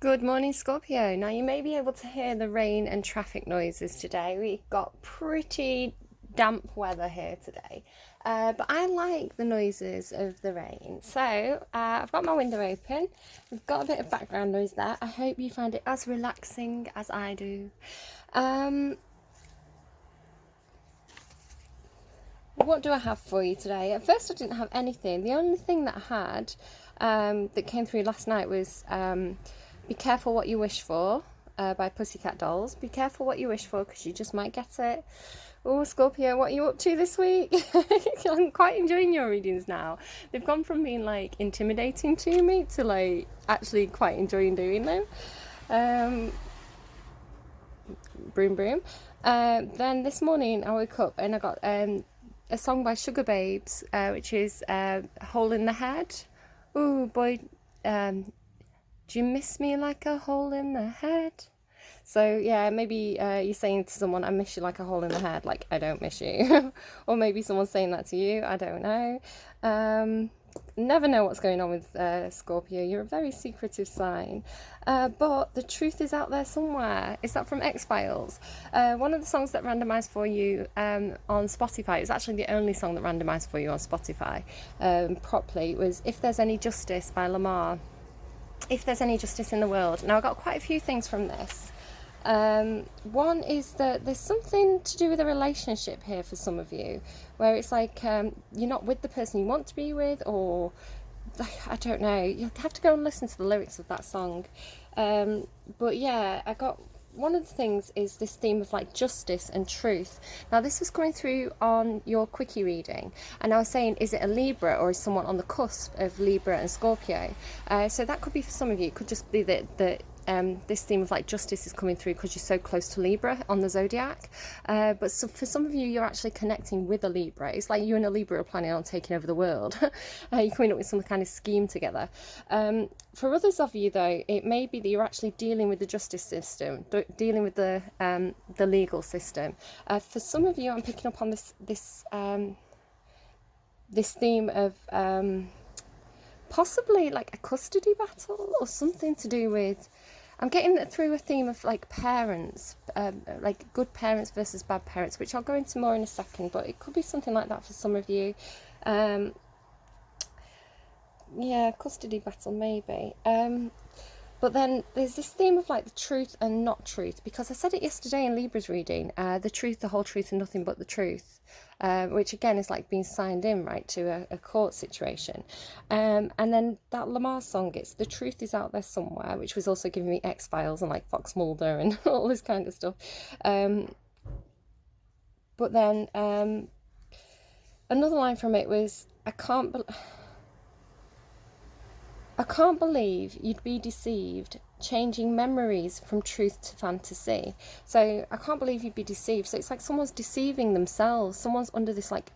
Good morning, Scorpio. Now, you may be able to hear the rain and traffic noises today. We've got pretty damp weather here today, but I like the noises of the rain. So, I've got my window open. We've got a bit of background noise there. I hope you find it as relaxing as I do. What do I have for you today? At first, I didn't have anything. The only thing that I had that came through last night was Be Careful What You Wish For by Pussycat Dolls. Be careful what you wish for because you just might get it. Oh, Scorpio, what are you up to this week? I'm quite enjoying your readings now. They've gone from being like intimidating to me to like actually quite enjoying doing them. Broom broom. Then this morning I woke up and I got a song by Sugababes, which is Hole in the Head. Ooh, boy, do you miss me like a hole in the head? So yeah, maybe you're saying to someone, I miss you like a hole in the head, like I don't miss you. Or maybe someone's saying that to you, I don't know. Never know what's going on with Scorpio. You're a very secretive sign. But the truth is out there somewhere. Is that from X-Files? One of the songs that randomised for you on Spotify, it was actually the only song that randomised for you on Spotify properly, was If There's Any Justice by Lemar. If There's Any Justice in the World. Now, I got quite a few things from this. One is that there's something to do with a relationship here for some of you, where it's like you're not with the person you want to be with, or I don't know, you'll have to go and listen to the lyrics of that song. But yeah, I got one of the things is this theme of like justice and truth. Now, this was going through on your quickie reading, and I was saying, is it a Libra or is someone on the cusp of Libra and Scorpio? So that could be for some of you. It could just be that this theme of like justice is coming through because you're so close to Libra on the zodiac. But so for some of you, you're actually connecting with a Libra. It's like you and a Libra are planning on taking over the world. You're coming up with some kind of scheme together. For others of you, though, it may be that you're actually dealing with the justice system, dealing with the legal system. For some of you, I'm picking up on this theme of possibly like a custody battle or something to do with, I'm getting it through a theme of like parents, like good parents versus bad parents, which I'll go into more in a second, but it could be something like that for some of you. Yeah, custody battle maybe. But then there's this theme of like the truth and not truth, because I said it yesterday in Libra's reading, the truth, the whole truth, and nothing but the truth, which again is like being signed in, right, to a court situation. And then that Lemar song, it's The Truth Is Out There Somewhere, which was also giving me X-Files and like Fox Mulder and all this kind of stuff. But then another line from it was, I can't believe you'd be deceived, changing memories from truth to fantasy. So I can't believe you'd be deceived. So it's like someone's deceiving themselves. Someone's under this like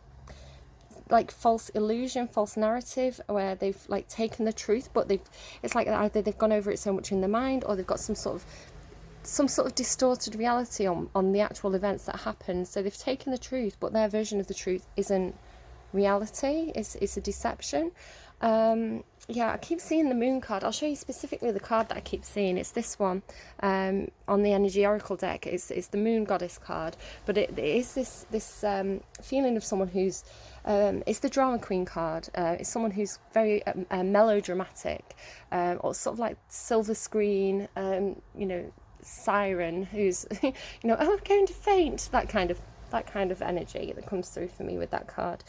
false illusion, false narrative, where they've like taken the truth, but it's like either they've gone over it so much in their mind, or they've got some sort of distorted reality on the actual events that happen. So they've taken the truth, but their version of the truth isn't reality. It's a deception. Yeah, I keep seeing the moon card. I'll show you specifically the card that I keep seeing. It's this one on the energy oracle deck. It's the moon goddess card, but it is this feeling of someone who's it's the drama queen card. It's someone who's very melodramatic, or sort of like silver screen, siren who's oh, I'm going to faint, that kind of energy that comes through for me with that card.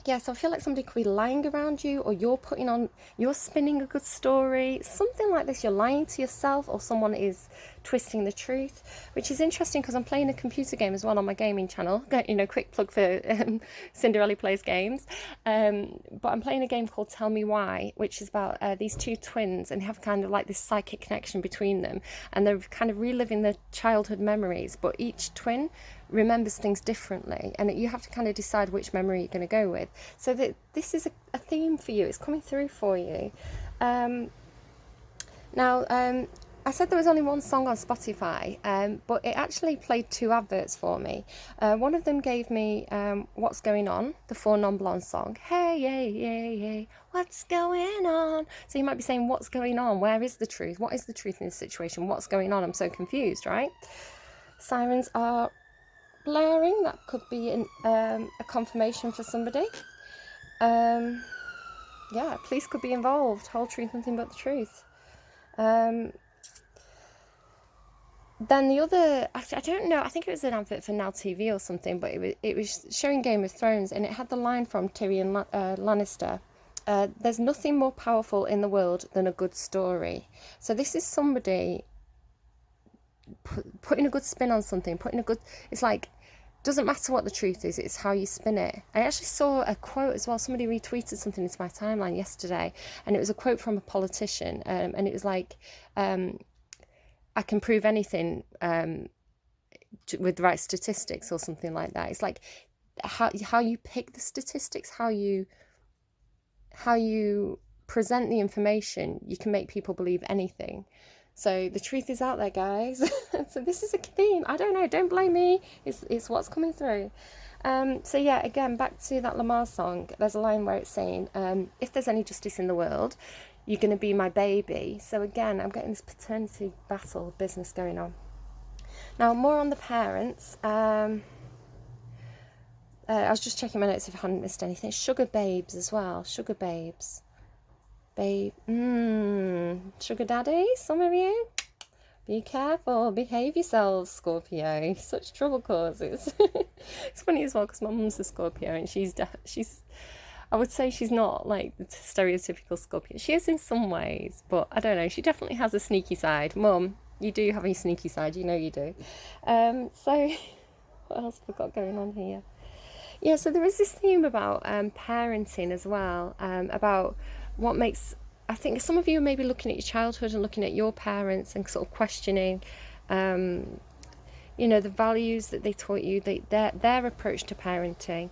Yeah, so I feel like somebody could be lying around you, or you're spinning a good story, something like this. You're lying to yourself, or someone is twisting the truth, which is interesting because I'm playing a computer game as well on my gaming channel. Quick plug for Cinderella Plays Games. But I'm playing a game called Tell Me Why, which is about these two twins, and they have kind of like this psychic connection between them, and they're kind of reliving their childhood memories, but each twin remembers things differently, and you have to kind of decide which memory you're going to go with. So that this is a theme for you. It's coming through for you. Now, I said there was only one song on Spotify, but it actually played 2 adverts for me. One of them gave me What's Going On, the Four Non-Blondes song. Hey, yay, yay, yay, what's going on? So you might be saying, what's going on? Where is the truth? What is the truth in this situation? What's going on? I'm so confused, right? Sirens are blaring. That could be a confirmation for somebody. Yeah, police could be involved. Whole truth, nothing but the truth. Then the other, I don't know, I think it was an advert for Now TV or something, but it was showing Game of Thrones, and it had the line from Tyrion Lannister, there's nothing more powerful in the world than a good story. So this is somebody putting a good spin on something, it's like, doesn't matter what the truth is, it's how you spin it. I actually saw a quote as well. Somebody retweeted something into my timeline yesterday, and it was a quote from a politician, and it was like, I can prove anything with the right statistics or something like that. It's like how you pick the statistics, how you present the information, you can make people believe anything. So the truth is out there, guys. So this is a theme. I don't know. Don't blame me. It's what's coming through. So yeah, again, back to that Lemar song. There's a line where it's saying, if there's any justice in the world, you're going to be my baby. So again, I'm getting this paternity battle business going on. Now, more on the parents. I was just checking my notes if I hadn't missed anything. Sugababes as well. Sugababes. Sugar daddy, some of you. Be careful, behave yourselves, Scorpio. Such trouble causes. It's funny as well because my mum's a Scorpio, and she's I would say she's not like the stereotypical Scorpio. She is in some ways, but I don't know. She definitely has a sneaky side. Mum, you do have a sneaky side. You know you do. So what else have I got going on here? Yeah, so there is this theme about parenting as well, about what makes... I think some of you are maybe looking at your childhood and looking at your parents and sort of questioning, the values that they taught you, their approach to parenting.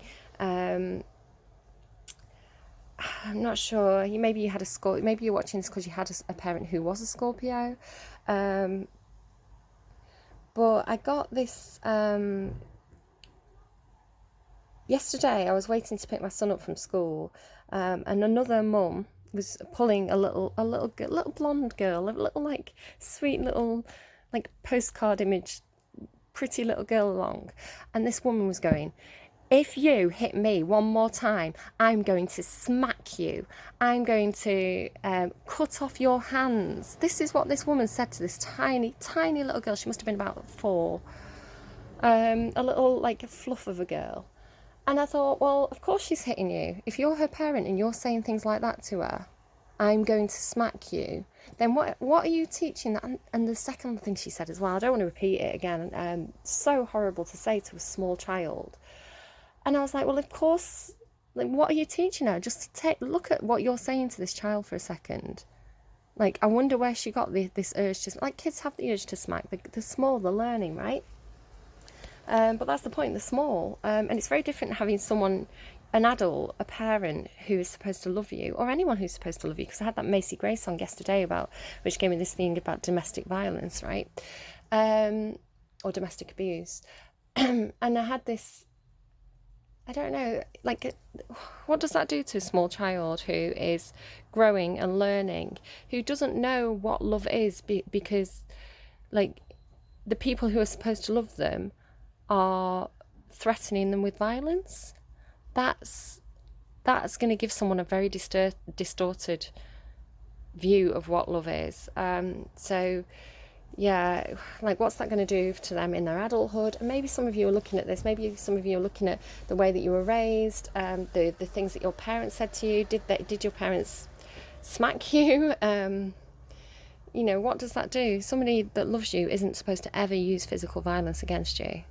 I'm not sure. Maybe you had a Scorpio. Maybe you're watching this because you had a parent who was a Scorpio. But I got this yesterday. I was waiting to pick my son up from school, and another mum was pulling a little blonde girl, a little like sweet little like postcard image, pretty little girl along, and this woman was going, if you hit me one more time, I'm going to smack you. I'm going to cut off your hands. This is what this woman said to this tiny, tiny little girl. She must have been about 4. A little, like, fluff of a girl. And I thought, well, of course she's hitting you. If you're her parent and you're saying things like that to her, I'm going to smack you, then what are you teaching that? And the second thing she said as well, I don't want to repeat it again, so horrible to say to a small child. And I was like, well, of course, like, what are you teaching her? Just look at what you're saying to this child for a second. Like, I wonder where she got this urge to, like, kids have the urge to smack. They're small, they're learning, right? But that's the point, they're small. And it's very different having someone, an adult, a parent who is supposed to love you, or anyone who's supposed to love you. Because I had that Macy Gray song yesterday which gave me this thing about domestic violence, right? Or domestic abuse. And I had this, I don't know, like, what does that do to a small child who is growing and learning, who doesn't know what love is because, like, the people who are supposed to love them are threatening them with violence? That's going to give someone a very distorted view of what love is. So yeah, like, what's that going to do to them in their adulthood? And maybe some of you are looking at this. Maybe some of you are looking at the way that you were raised, the things that your parents said to you. Did your parents smack you? What does that do? Somebody that loves you isn't supposed to ever use physical violence against you.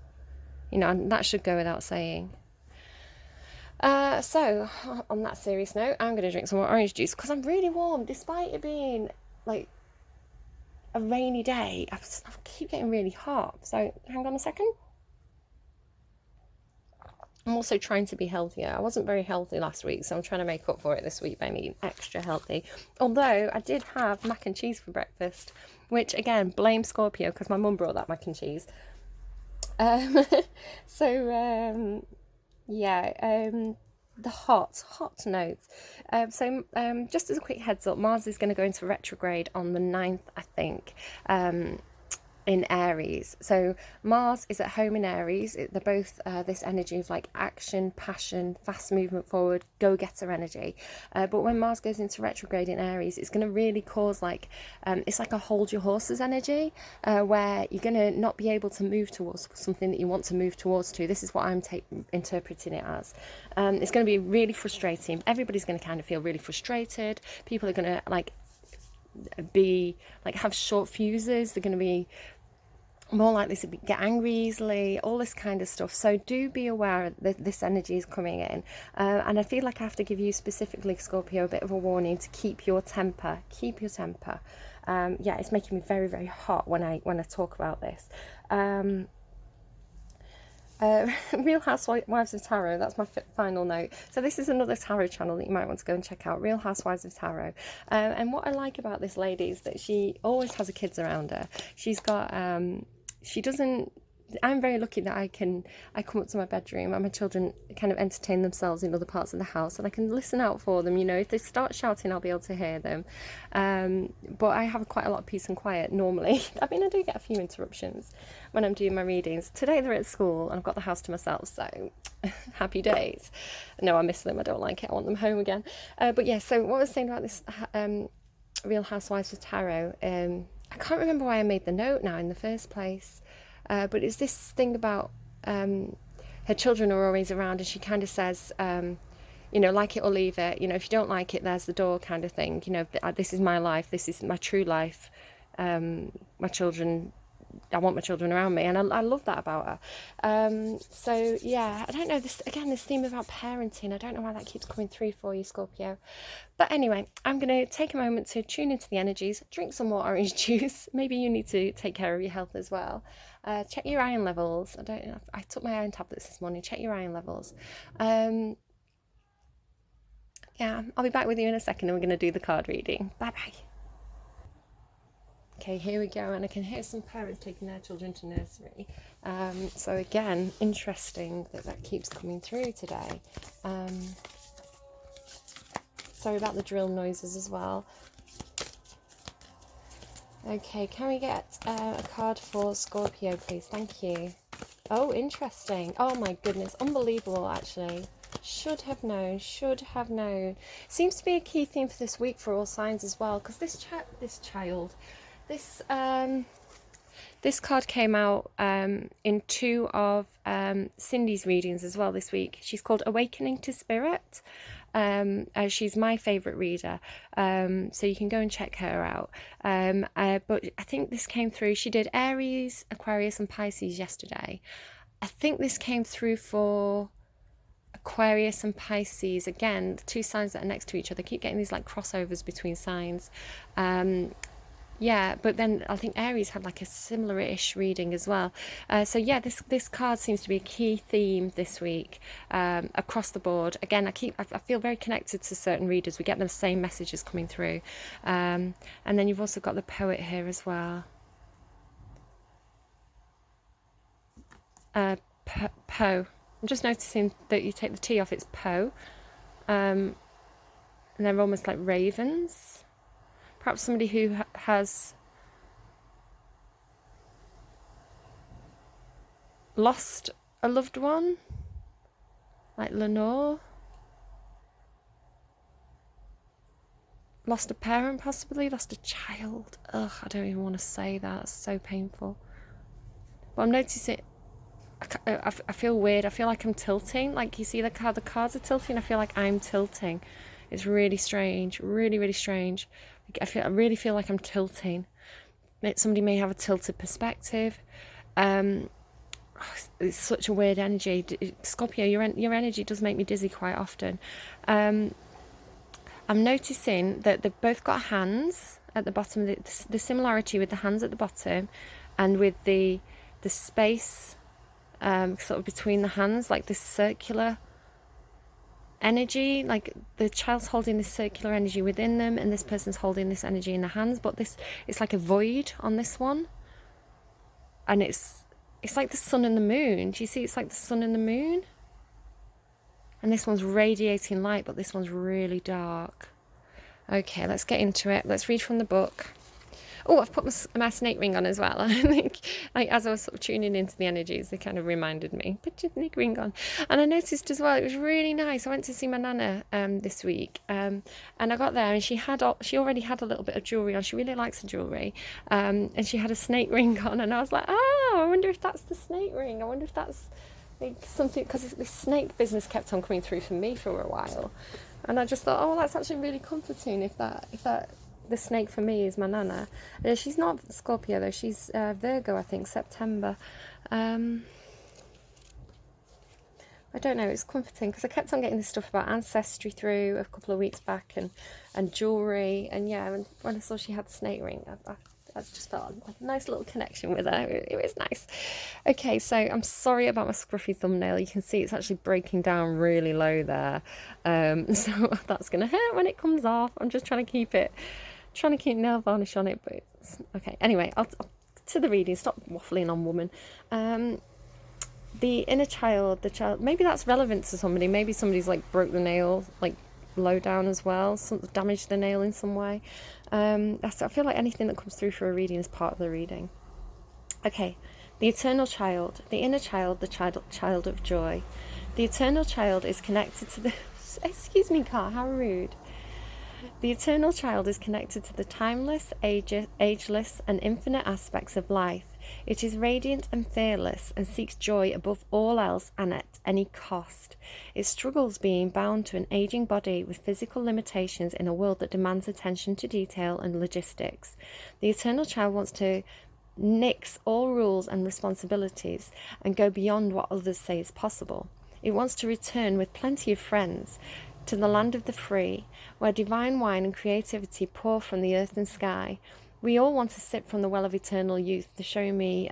And that should go without saying. So, on that serious note, I'm going to drink some more orange juice because I'm really warm, despite it being, like, a rainy day. I keep getting really hot. So, hang on a second. I'm also trying to be healthier. I wasn't very healthy last week, so I'm trying to make up for it this week by being extra healthy. Although I did have mac and cheese for breakfast, which again, blame Scorpio, because my mum brought that mac and cheese. Um, so the hot notes. Just as a quick heads up, Mars is going to go into retrograde on the 9th, I think. In Aries. So Mars is at home in Aries. They're both this energy of like action, passion, fast movement forward, go-getter energy. But when Mars goes into retrograde in Aries, it's going to really cause like, it's like a hold your horses energy, where you're going to not be able to move towards something that you want to move towards to. This is what I'm interpreting it as. It's going to be really frustrating. Everybody's going to kind of feel really frustrated. People are going to like be like have short fuses. They're going to be more likely to get angry easily, all this kind of stuff. So do be aware that this energy is coming in, and I feel like I have to give you specifically, Scorpio, a bit of a warning to keep your temper. Yeah, it's making me very, very hot when I talk about this. Real Housewives of Tarot, that's my final note. So this is another tarot channel that you might want to go and check out, Real Housewives of Tarot. And what I like about this lady is that she always has her kids around her. She's got, she doesn't, I'm very lucky that I come up to my bedroom and my children kind of entertain themselves in other parts of the house, and I can listen out for them. You know, if they start shouting, I'll be able to hear them. But I have quite a lot of peace and quiet normally. I mean, I do get a few interruptions when I'm doing my readings. Today they're at school and I've got the house to myself, so happy days. No, I miss them. I don't like it. I want them home again. But yeah, so what I was saying about this Real Housewives of Tarot, I can't remember why I made the note now in the first place. But it's this thing about her children are always around, and she kind of says, you know, like it or leave it. You know, if you don't like it, there's the door, kind of thing. You know, this is my life. This is my true life. My children, I want my children around me, and I love that about her. So yeah, I don't know, this theme about parenting, I don't know why that keeps coming through for you, Scorpio. But anyway, I'm going to take a moment to tune into the energies, drink some more orange juice. Maybe you need to take care of your health as well. Check your iron levels. I took my iron tablets this morning. Check your iron levels. Yeah, I'll be back with you in a second, and we're going to do the card reading. Bye bye. Okay, here we go, and I can hear some parents taking their children to nursery. So again, interesting that keeps coming through today. Sorry about the drill noises as well. Okay, can we get a card for Scorpio, please? Thank you. Oh, interesting. Oh my goodness, unbelievable, actually. Should have known. Seems to be a key theme for this week for all signs as well, because this card came out in two of Cindy's readings as well this week. She's called Awakening to Spirit. She's my favourite reader, so you can go and check her out. But I think this came through. She did Aries, Aquarius and Pisces yesterday. I think this came through for Aquarius and Pisces. Again, the two signs that are next to each other. I keep getting these like crossovers between signs. Yeah, but then I think Aries had like a similar-ish reading as well. So yeah, this card seems to be a key theme this week, across the board. Again, I feel very connected to certain readers. We get the same messages coming through. And then you've also got the poet here as well. Poe. I'm just noticing that you take the T off, it's Poe. And they're almost like ravens. Perhaps somebody who has lost a loved one, like Lenore. Lost a parent, possibly. Lost a child. Ugh, I don't even want to say that. It's so painful. But I'm noticing, I feel weird. I feel like I'm tilting. Like, you see the cards are tilting. I feel like I'm tilting. It's really strange. Really, really strange. I really feel like I'm tilting. Somebody may have a tilted perspective. It's such a weird energy. Scorpio, your energy does make me dizzy quite often. I'm noticing that they've both got hands at the bottom. The similarity with the hands at the bottom, and with the space sort of between the hands, like this circular energy, like the child's holding this circular energy within them and this person's holding this energy in the hands, but it's like a void on this one, and it's like the sun and the moon. Do you see? It's like the sun and the moon, and this one's radiating light, but this one's really dark. Okay, let's get into it. Let's read from the book. Oh, I've put my snake ring on as well. I think, like, as I was sort of tuning into the energies, they kind of reminded me, put your snake ring on. And I noticed as well, it was really nice. I went to see my nana this week, and I got there, and she already had a little bit of jewellery on. She really likes the jewellery, and she had a snake ring on, and I was like, oh, I wonder if that's the snake ring. I wonder if that's like something, because this snake business kept on coming through for me for a while, and I just thought, oh, well, that's actually really comforting if that the snake for me is my nana. She's not Scorpio though, she's Virgo, I think, September. I don't know, it's comforting because I kept on getting this stuff about ancestry through a couple of weeks back, and jewellery, and yeah, and when I saw she had the snake ring, I just felt like a nice little connection with her. It was nice. Okay, so I'm sorry about my scruffy thumbnail. You can see it's actually breaking down really low there, so that's going to hurt when it comes off. I'm just trying to keep nail varnish on it, but it's okay. Anyway, I'll to the reading. Stop waffling on, woman. The inner child, the child, maybe that's relevant to somebody. Maybe somebody's like broke the nail, like low down as well, damaged the nail in some way. I feel like anything that comes through for a reading is part of the reading. Okay, the eternal child, the inner child, the child of joy. The eternal child is connected to the... Excuse me, car, how rude. The eternal child is connected to the timeless, ageless, and infinite aspects of life. It is radiant and fearless and seeks joy above all else and at any cost. It struggles being bound to an aging body with physical limitations in a world that demands attention to detail and logistics. The eternal child wants to nix all rules and responsibilities and go beyond what others say is possible. It wants to return with plenty of friends to the land of the free, where divine wine and creativity pour from the earth and sky. We all want to sip from the well of eternal youth. They're showing me,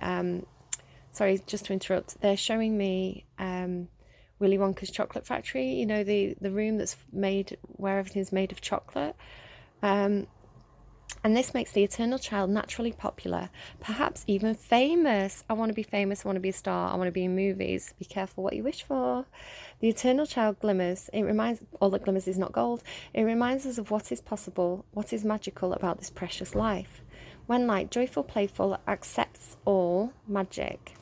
sorry, just to interrupt, they're showing me Willy Wonka's chocolate factory, you know, the room that's made, where everything's made of chocolate. And this makes the eternal child naturally popular, perhaps even famous. I want to be famous, I want to be a star, I want to be in movies. Be careful what you wish for. The eternal child glimmers. It reminds, all that glimmers is not gold. It reminds us of what is possible, what is magical about this precious life. When light, joyful, playful, accepts all magic.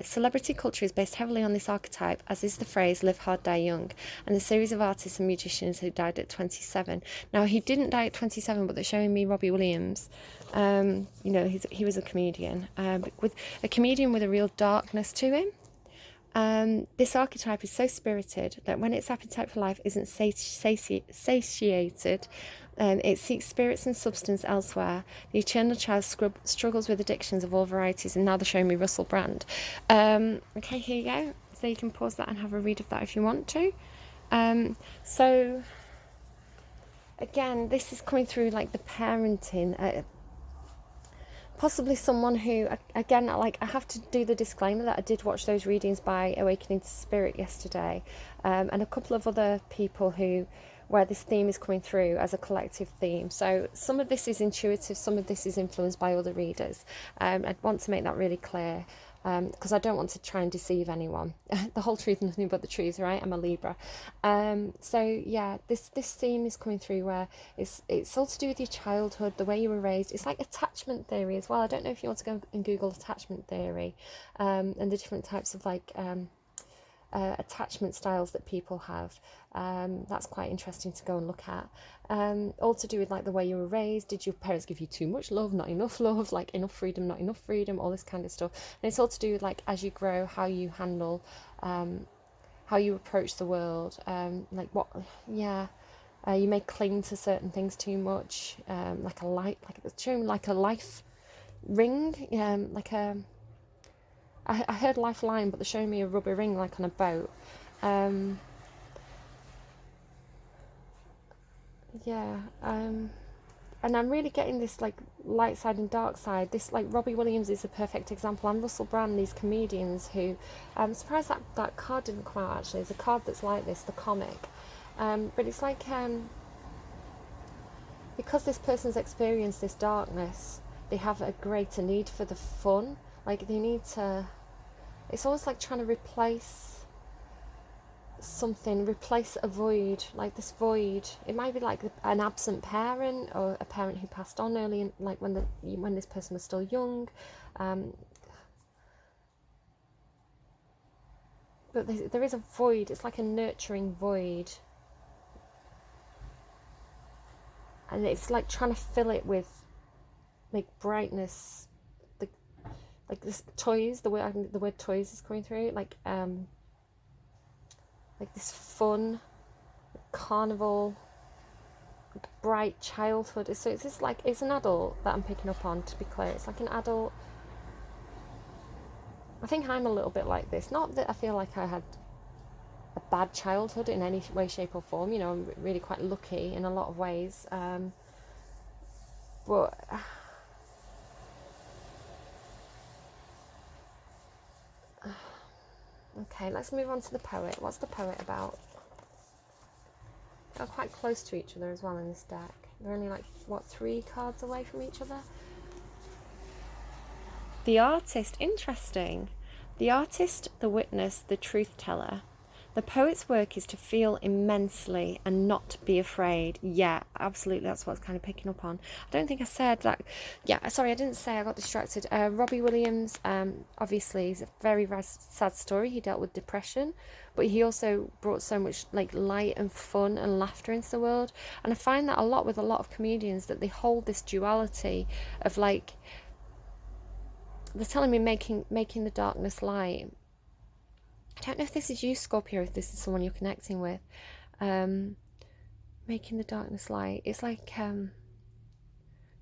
Celebrity culture is based heavily on this archetype, as is the phrase live hard, die young, and the series of artists and musicians who died at 27. Now, he didn't die at 27, but they're showing me Robbie Williams. You know, he was a comedian, with a comedian with a real darkness to him. This archetype is so spirited that when its appetite for life isn't satiated, it seeks spirits and substance elsewhere. The eternal child struggles with addictions of all varieties, and now they're showing me Russell Brand. Okay, here you go. So you can pause that and have a read of that if you want to. So again, this is coming through like the parenting. Possibly someone who, again, like I have to do the disclaimer that I did watch those readings by Awakening to Spirit yesterday, and a couple of other people where this theme is coming through as a collective theme. So some of this is intuitive, some of this is influenced by other readers. I'd want to make that really clear, because I don't want to try and deceive anyone. The whole truth, nothing but the truth, right? I'm a Libra. So yeah, this theme is coming through where it's all to do with your childhood, the way you were raised. It's like attachment theory as well. I don't know if you want to go and Google attachment theory, and the different types of like attachment styles that people have. That's quite interesting to go and look at. All to do with like the way you were raised. Did your parents give you too much love, not enough love, like enough freedom, not enough freedom, all this kind of stuff. And it's all to do with like as you grow, how you handle, how you approach the world, like what, yeah. You may cling to certain things too much, like a life ring, like a, I heard lifeline, but they're showing me a rubber ring like on a boat. and I'm really getting this like light side and dark side. This like Robbie Williams is a perfect example, and Russell Brand, these comedians who I'm surprised that card didn't come out actually. There's a card that's like this, the comic, but it's like because this person's experienced this darkness, they have a greater need for the fun. Like they need to, it's almost like trying to replace something, replace a void, like this void. It might be like an absent parent, or a parent who passed on early in, like when this person was still young, but there is a void. It's like a nurturing void, and it's like trying to fill it with like brightness, like this toys. The word toys is coming through, like this fun carnival, bright childhood. So it's just like, it's an adult that I'm picking up on, to be clear. It's like an adult. I think I'm a little bit like this. Not that I feel like I had a bad childhood in any way, shape or form. You know, I'm really quite lucky in a lot of ways. But okay, let's move on to the poet. What's the poet about? They're quite close to each other as well in this deck. They're only like, what, 3 cards away from each other? The artist, interesting. The artist, the witness, the truth teller. The poet's work is to feel immensely and not be afraid. Yeah, absolutely, that's what I was kind of picking up on. I don't think I said that. Yeah, sorry, I didn't say, I got distracted. Robbie Williams, obviously, is a very, very sad story. He dealt with depression, but he also brought so much like light and fun and laughter into the world. And I find that a lot with a lot of comedians, that they hold this duality of like, they're telling me making the darkness light. I don't know if this is you, Scorpio, if this is someone you're connecting with. Making the darkness light. It's like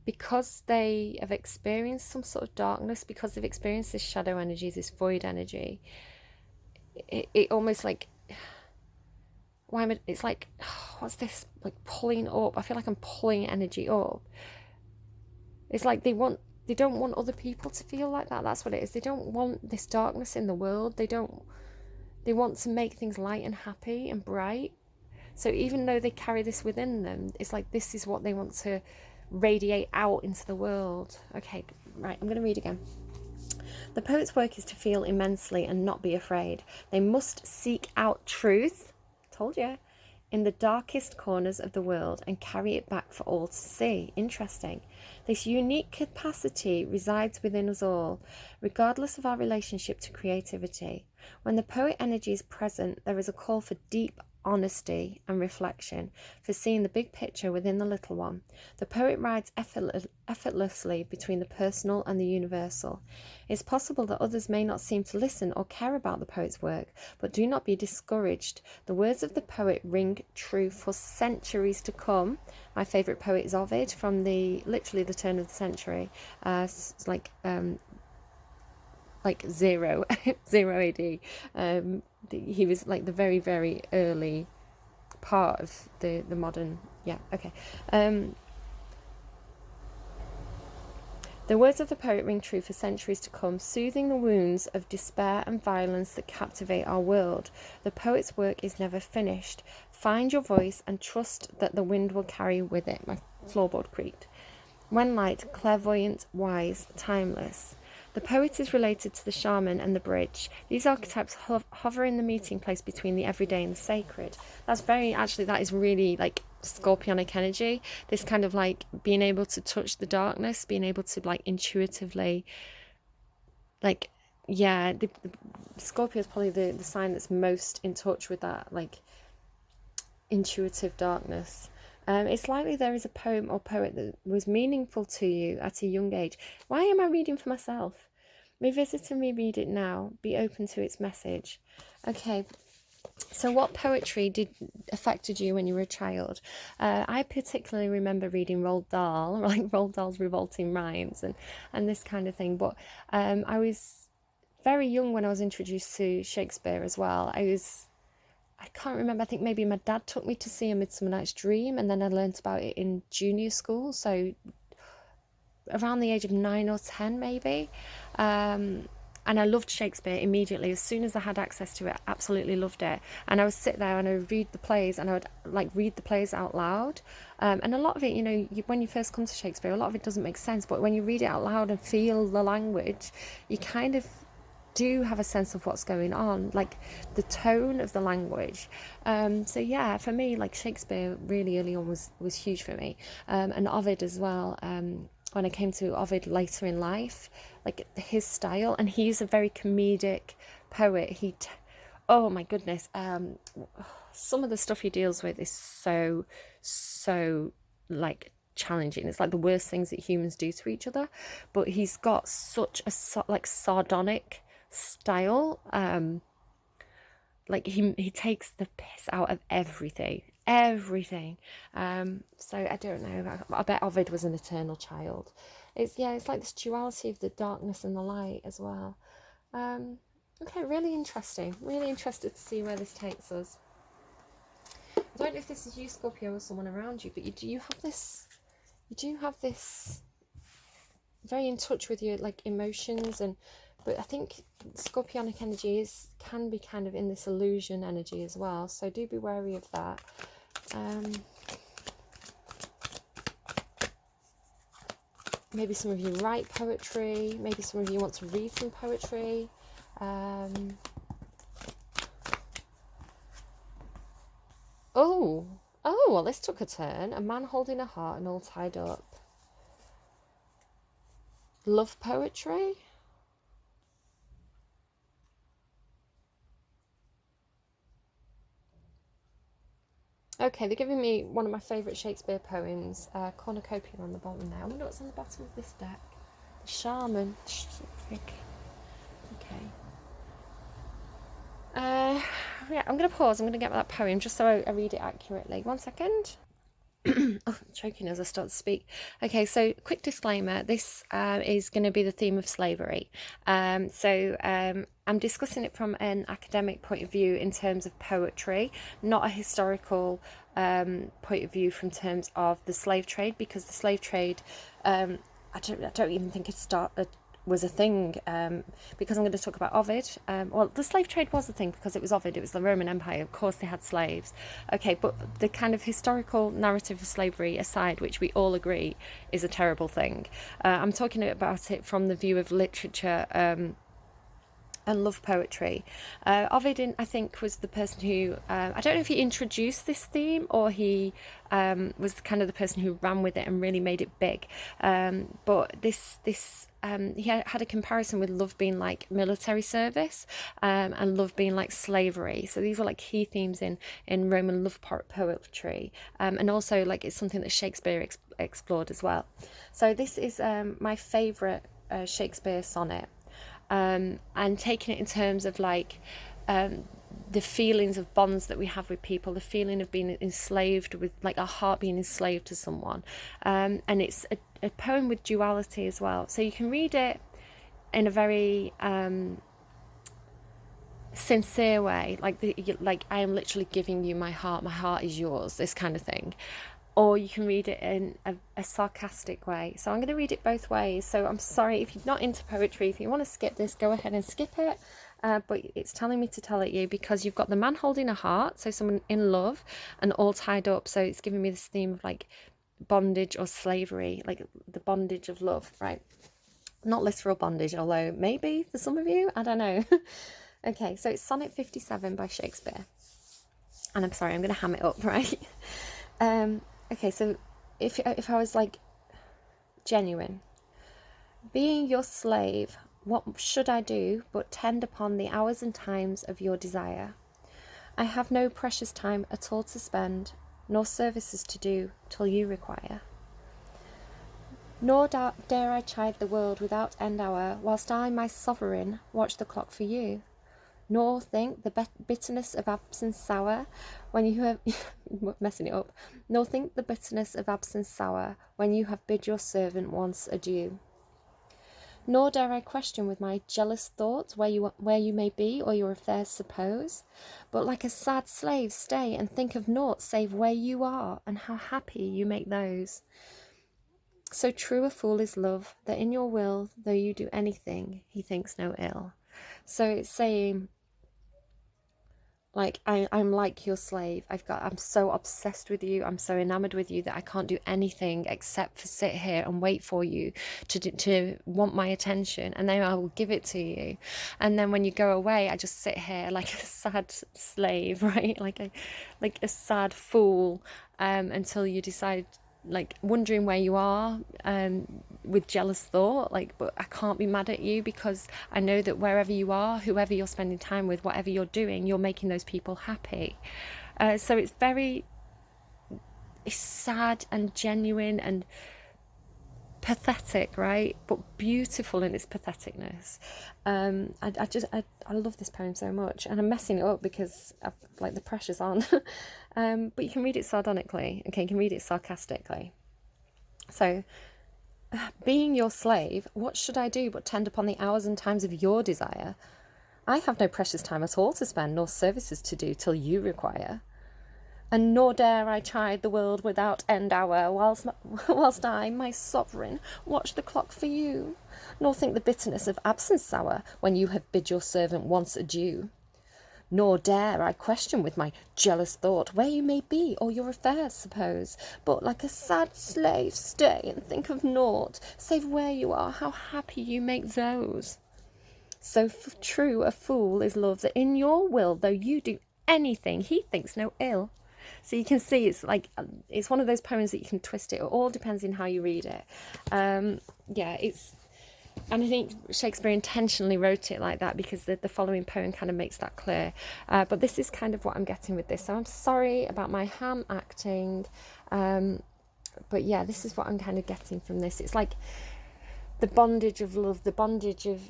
because they have experienced some sort of darkness, because they've experienced this shadow energy, this void energy, it almost like, it's like, what's this, like pulling up. I feel like I'm pulling energy up. It's like they don't want other people to feel like that. That's what it is. They don't want this darkness in the world. They want to make things light and happy and bright. So even though they carry this within them, it's like this is what they want to radiate out into the world. Okay, right, I'm going to read again. The poet's work is to feel immensely and not be afraid. They must seek out truth, told you, in the darkest corners of the world and carry it back for all to see. Interesting. This unique capacity resides within us all, regardless of our relationship to creativity. When the poet energy is present, there is a call for deep honesty and reflection, for seeing the big picture within the little one. The poet rides effortlessly between the personal and the universal. It's possible that others may not seem to listen or care about the poet's work, but do not be discouraged. The words of the poet ring true for centuries to come. My favourite poet is Ovid, from literally the turn of the century. It's like 0 AD. He was like the very, very early part of the modern. Yeah, okay. The words of the poet ring true for centuries to come, soothing the wounds of despair and violence that captivate our world. The poet's work is never finished. Find your voice and trust that the wind will carry with it. My floorboard creaked. When light, clairvoyant, wise, timeless. The poet is related to the shaman and the bridge. These archetypes hover in the meeting place between the everyday and the sacred. That is really like scorpionic energy. This kind of like being able to touch the darkness, being able to like intuitively, like, yeah, the Scorpio is probably the sign that's most in touch with that like intuitive darkness. It's likely there is a poem or poet that was meaningful to you at a young age. Why am I reading for myself? Revisit and reread it now. Be open to its message. Okay, so what poetry affected you when you were a child? I particularly remember reading Roald Dahl, like Roald Dahl's revolting rhymes and this kind of thing. But I was very young when I was introduced to Shakespeare as well. I I can't remember, I think maybe my dad took me to see A Midsummer Night's Dream, and then I learnt about it in junior school, so around the age of 9 or 10 maybe. And I loved Shakespeare immediately. As soon as I had access to it, I absolutely loved it. And I would sit there and I would read the plays, and I would like read the plays out loud. And a lot of it, you know, when you first come to Shakespeare, a lot of it doesn't make sense. But when you read it out loud and feel the language, you kind of do have a sense of what's going on, like the tone of the language. So yeah, for me, like Shakespeare really early on was huge for me. And Ovid as well. When I came to Ovid later in life, like his style, and he's a very comedic poet. Oh my goodness, some of the stuff he deals with is so like challenging. It's like the worst things that humans do to each other, but he's got such a like sardonic style. Like he takes the piss out of everything. So I don't know, I bet Ovid was an eternal child. It's like this duality of the darkness and the light as well. Okay, really interested to see where this takes us. I don't know if this is you, Scorpio, or someone around you, but you do have this very in touch with your like emotions, but I think Scorpionic energy can be kind of in this illusion energy as well, so do be wary of that. Maybe some of you write poetry, maybe some of you want to read some poetry. Oh, well, this took a turn. A man holding a heart and all tied up. Love poetry? Okay, they're giving me one of my favourite Shakespeare poems, Cornucopia on the bottom there. I wonder what's on the bottom of this deck. The Shaman. Okay. Yeah, I'm going to pause. I'm going to get that poem just so I read it accurately. 1 second. Oh, I'm choking as I start to speak. Okay, so quick disclaimer. This is going to be the theme of slavery. I'm discussing it from an academic point of view in terms of poetry, not a historical point of view from terms of the slave trade, because the slave trade, I don't even think it was a thing, because I'm going to talk about Ovid. Well, the slave trade was a thing because it was Ovid, it was the Roman Empire, of course they had slaves. Okay, but the kind of historical narrative of slavery aside, which we all agree is a terrible thing, I'm talking about it from the view of literature and love poetry. Ovid, I think, was the person who, I don't know if he introduced this theme or he was kind of the person who ran with it and really made it big. But he had a comparison with love being like military service, and love being like slavery. So these were like key themes in Roman love poetry. And also like it's something that Shakespeare explored as well. So this is my favourite Shakespeare sonnet. And taking it in terms of like the feelings of bonds that we have with people, the feeling of being enslaved, with like our heart being enslaved to someone, and it's a poem with duality as well, so you can read it in a very sincere way, like I am literally giving you my heart is yours, this kind of thing. Or you can read it in a sarcastic way. So I'm going to read it both ways. So I'm sorry if you're not into poetry. If you want to skip this, go ahead and skip it. But it's telling me to tell it you because you've got the man holding a heart, so someone in love, and all tied up. So it's giving me this theme of like bondage or slavery, like the bondage of love, right? Not literal bondage, although maybe for some of you, I don't know. Okay, so it's Sonnet 57 by Shakespeare. And I'm sorry, I'm going to ham it up, right? Okay, so if I was like genuine, being your slave, what should I do but tend upon the hours and times of your desire? I have no precious time at all to spend, nor services to do till you require. Nor dare I chide the world without end hour, whilst I, my sovereign, watch the clock for you. Nor think the bitterness of absence sour when you have messing it up. Nor think the bitterness of absence sour when you have bid your servant once adieu. Nor dare I question with my jealous thoughts where you may be or your affairs suppose, but like a sad slave stay and think of naught save where you are and how happy you make those. So true a fool is love, that in your will, though you do anything, he thinks no ill. So it's saying, like, I'm like your slave. I'm so obsessed with you. I'm so enamored with you that I can't do anything except for sit here and wait for you to want my attention, and then I will give it to you. And then when you go away, I just sit here like a sad slave, right? Like a sad fool, until you decide, like, wondering where you are, with jealous thought, like, but I can't be mad at you because I know that wherever you are, whoever you're spending time with, whatever you're doing, you're making those people happy. So it's sad and genuine and pathetic, right? But beautiful in its patheticness. I love this poem so much, and I'm messing it up because the pressure's on. But you can read it sardonically, okay? You can read it sarcastically. So, being your slave, what should I do but tend upon the hours and times of your desire? I have no precious time at all to spend, nor services to do till you require. And nor dare I chide the world without end hour, whilst I, my sovereign, watch the clock for you, nor think the bitterness of absence sour, when you have bid your servant once adieu. Nor dare I question with my jealous thought where you may be or your affairs suppose, but like a sad slave stay and think of naught, save where you are, how happy you make those. So true a fool is love, that in your will, though you do anything, he thinks no ill. So you can see it's one of those poems that you can twist it. It all depends on how you read it. And I think Shakespeare intentionally wrote it like that because the following poem kind of makes that clear. But this is kind of what I'm getting with this. So I'm sorry about my ham acting. But yeah, this is what I'm kind of getting from this. It's like the bondage of love, the bondage of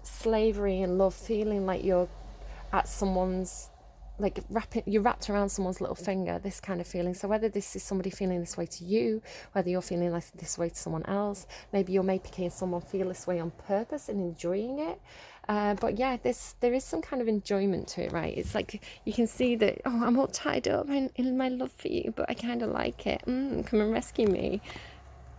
slavery and love, feeling like you're at someone's, you're wrapped around someone's little finger, this kind of feeling. So whether this is somebody feeling this way to you, whether you're feeling like this way to someone else, maybe you're making someone feel this way on purpose and enjoying it. But yeah, there is some kind of enjoyment to it, right? It's like you can see that, oh, I'm all tied up in my love for you, but I kind of like it. Come and rescue me.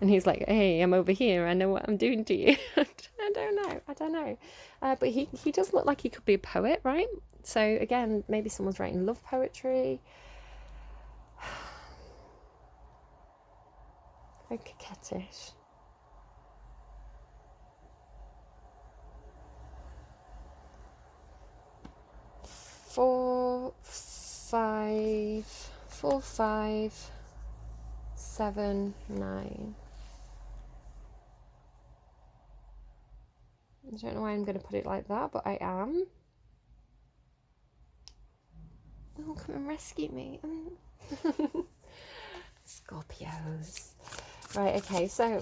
And he's like, hey, I'm over here. I know what I'm doing to you. I don't know. But he does look like he could be a poet, right? So again, maybe someone's writing love poetry. Very coquettish. Four, five, 7, 9. I don't know why I'm going to put it like that, but I am. Oh, come and rescue me. Scorpios. Right, okay, so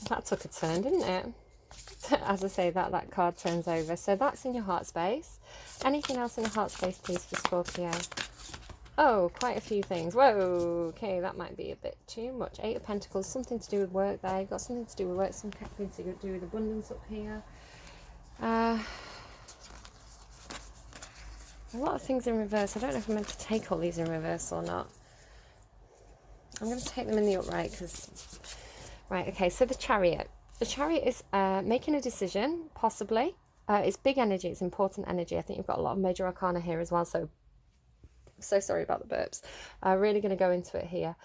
that took a turn, didn't it? As I say, that card turns over. So that's in your heart space. Anything else in your heart space, please, for Scorpio? Oh, quite a few things. Whoa, okay, that might be a bit too much. 8 of Pentacles, something to do with work there. You've got something to do with work, something to do with abundance up here. A lot of things in reverse. I don't know if I'm meant to take all these in reverse or not. I'm going to take them in the upright because... Right, okay, so the Chariot. The Chariot is making a decision, possibly. It's big energy, it's important energy. I think you've got a lot of major arcana here as well, so sorry about the burps. Really going to go into it here.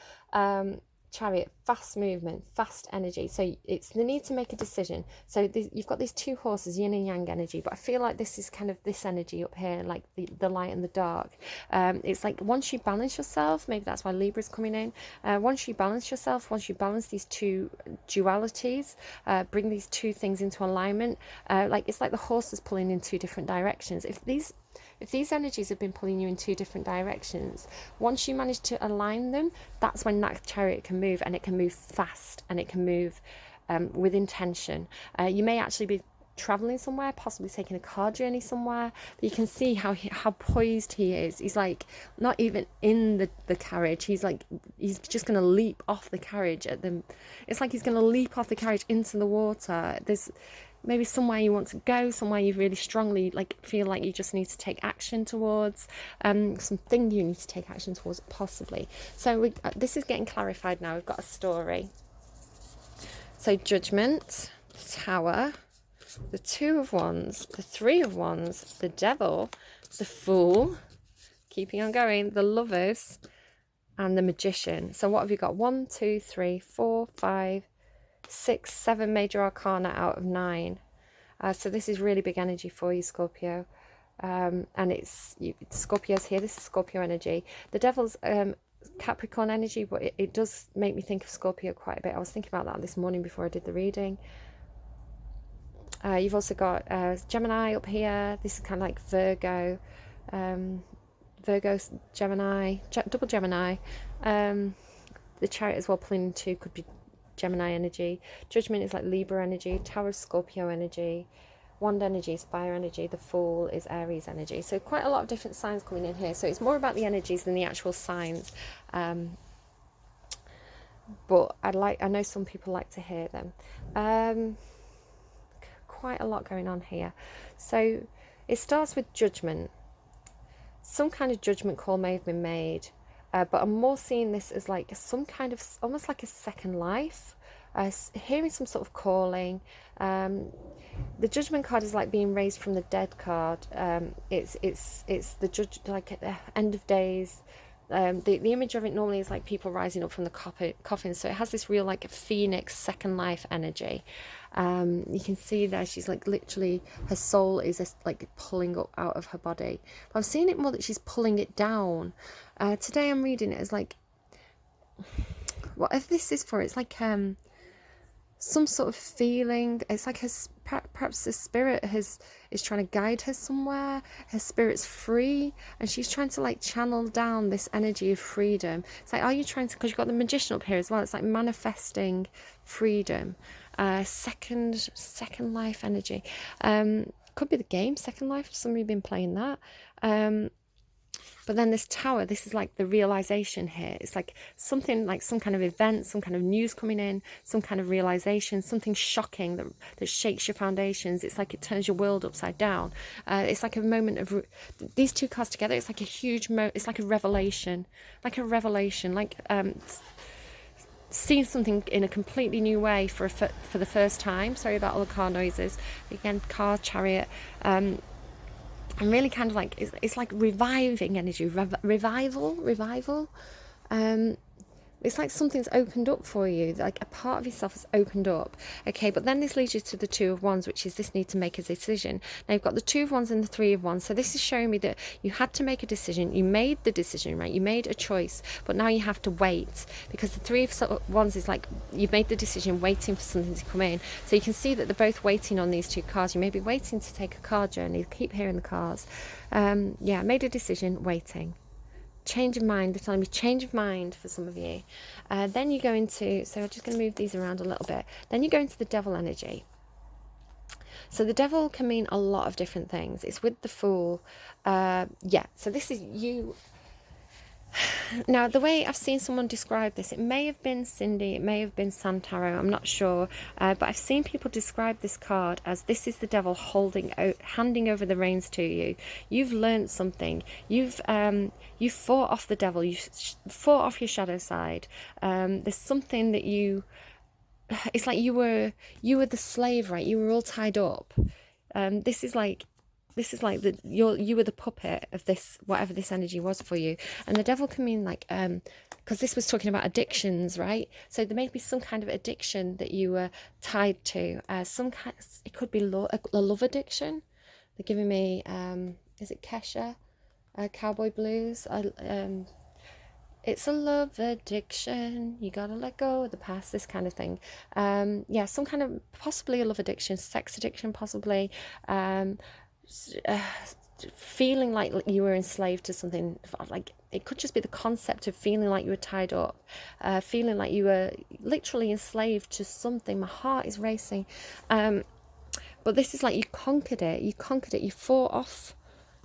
Chariot, fast movement, fast energy. So it's the need to make a decision. So you've got these two horses, yin and yang energy, but I feel like this is kind of this energy up here, like the light and the dark. It's like once you balance yourself, maybe that's why Libra's coming in. Once you balance yourself, once you balance these two dualities, bring these two things into alignment, it's like the horse is pulling in two different directions. If these energies have been pulling you in two different directions, once you manage to align them, that's when that chariot can move, and it can move fast, and it can move with intention. You may actually be traveling somewhere, possibly taking a car journey somewhere. But you can see how poised he is. He's like not even in the carriage. He's just going to leap off the carriage at them. It's like he's going to leap off the carriage into the water. There's maybe somewhere you want to go, somewhere you really strongly like feel like you just need to take action towards, something you need to take action towards, possibly. So this is getting clarified now. We've got a story. So Judgment, Tower, the Two of Wands, the Three of Wands, the Devil, the Fool, keeping on going, the Lovers, and the Magician. So what have you got? 1, 2, 3, 4, 5, 6, 7 major arcana out of 9. So this is really big energy for you, Scorpio. And Scorpio's here. This is Scorpio energy. The Devil's Capricorn energy, but it does make me think of Scorpio quite a bit. I was thinking about that this morning before I did the reading. You've also got Gemini up here. This is kind of like Virgo, Gemini, double Gemini. The Chariot as well, pulling into could be Gemini energy. Judgment is like Libra energy. Tower is Scorpio energy. Wand energy is fire energy. The Fool is Aries energy. So quite a lot of different signs coming in here. So it's more about the energies than the actual signs. But I know some people like to hear them. Quite a lot going on here. So it starts with judgment. Some kind of judgment call may have been made, but I'm more seeing this as like some kind of almost like a second life, hearing some sort of calling. The judgment card is like being raised from the dead card. It's the judge, like at the end of days. The image of it normally is like people rising up from the coffin, so it has this real like phoenix second life energy. You can see there she's like literally her soul is like pulling up out of her body, but I'm seeing it more that she's pulling it down. Today I'm reading it as like, what if this is for, it's like some sort of feeling. It's like perhaps the spirit is trying to guide her somewhere. Her spirit's free and she's trying to like channel down this energy of freedom. It's like, are you trying to, because you've got the Magician up here as well, it's like manifesting freedom. Second life energy. Could be the game Second Life, some of you have been playing that. But then this Tower, this is like the realization here. It's like something, like some kind of event, some kind of news coming in, some kind of realization, something shocking that shakes your foundations. It's like it turns your world upside down. It's like a moment of, these two cards together, it's like a huge, it's like a revelation, like seeing something in a completely new way for the first time. Sorry about all the car noises. Again, car, chariot. And really kind of like, it's like reviving energy, revival. It's like something's opened up for you, like a part of yourself has opened up. Okay, but then this leads you to the Two of Wands, which is this need to make a decision. Now you've got the Two of Wands and the Three of Wands, so this is showing me that you had to make a decision. You made the decision, right? You made a choice, but now you have to wait, because the Three of Wands is like you've made the decision, waiting for something to come in. So you can see that they're both waiting on these two cards. You may be waiting to take a car journey. Keep hearing the cars. Yeah, made a decision, waiting. Change of mind, they're telling me change of mind for some of you. Then you go into, so I'm just going to move these around a little bit. Then you go into the Devil energy. So the Devil can mean a lot of different things. It's with the Fool. Yeah, so this is you. Now, the way I've seen someone describe this, it may have been Cindy, it may have been Santaro, I'm not sure, but I've seen people describe this card as this is the Devil handing over the reins to you. You've learned something. You've fought off the Devil. You've fought off your shadow side. There's something that it's like you were the slave, right? You were all tied up. This is like you were the puppet of this, whatever this energy was for you. And the Devil can mean like, because this was talking about addictions, right? So there may be some kind of addiction that you were tied to. It could be a love addiction. They're giving me, is it Kesha? Cowboy Blues. It's a love addiction. You gotta let go of the past. This kind of thing. Yeah, some kind of possibly a love addiction, sex addiction, possibly. Feeling like you were enslaved to something. Like it could just be the concept of feeling like you were tied up, feeling like you were literally enslaved to something. My heart is racing. But this is like you conquered it. You fought off.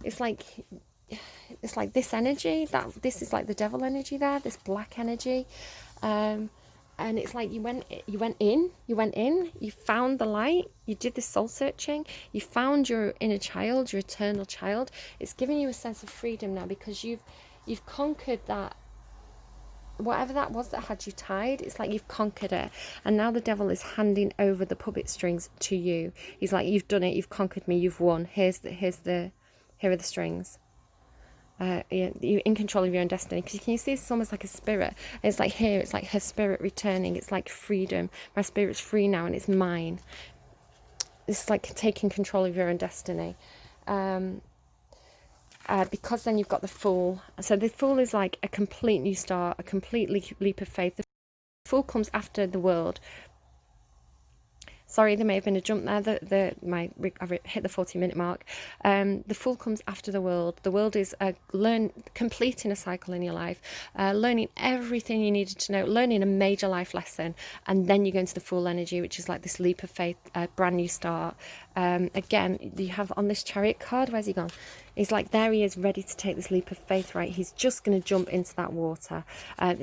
It's like this energy, this is like the devil energy there, this black energy. And it's like you went in, you found the light, you did this soul searching, you found your inner child, your eternal child. It's giving you a sense of freedom now, because you've conquered that, whatever that was that had you tied. It's like you've conquered it, and now the devil is handing over the puppet strings to you. He's like, you've done it, you've conquered me, you've won. Here are the strings. You're in control of your own destiny. Because can you see, it's almost like a spirit. It's like here, it's like her spirit returning. It's like freedom. My spirit's free now, and it's mine. It's like taking control of your own destiny. Because then you've got the Fool. So the Fool is like a complete new start, a complete leap of faith. The Fool comes after the World. Sorry, there may have been a jump there. I've hit the 40-minute mark. The Fool comes after the World. The World is completing a cycle in your life, learning everything you needed to know, learning a major life lesson, and then you go into the Fool energy, which is like this leap of faith, brand new start. Again, you have on this Chariot card, where's he gone? He's like, there he is, ready to take this leap of faith, right? He's just going to jump into that water.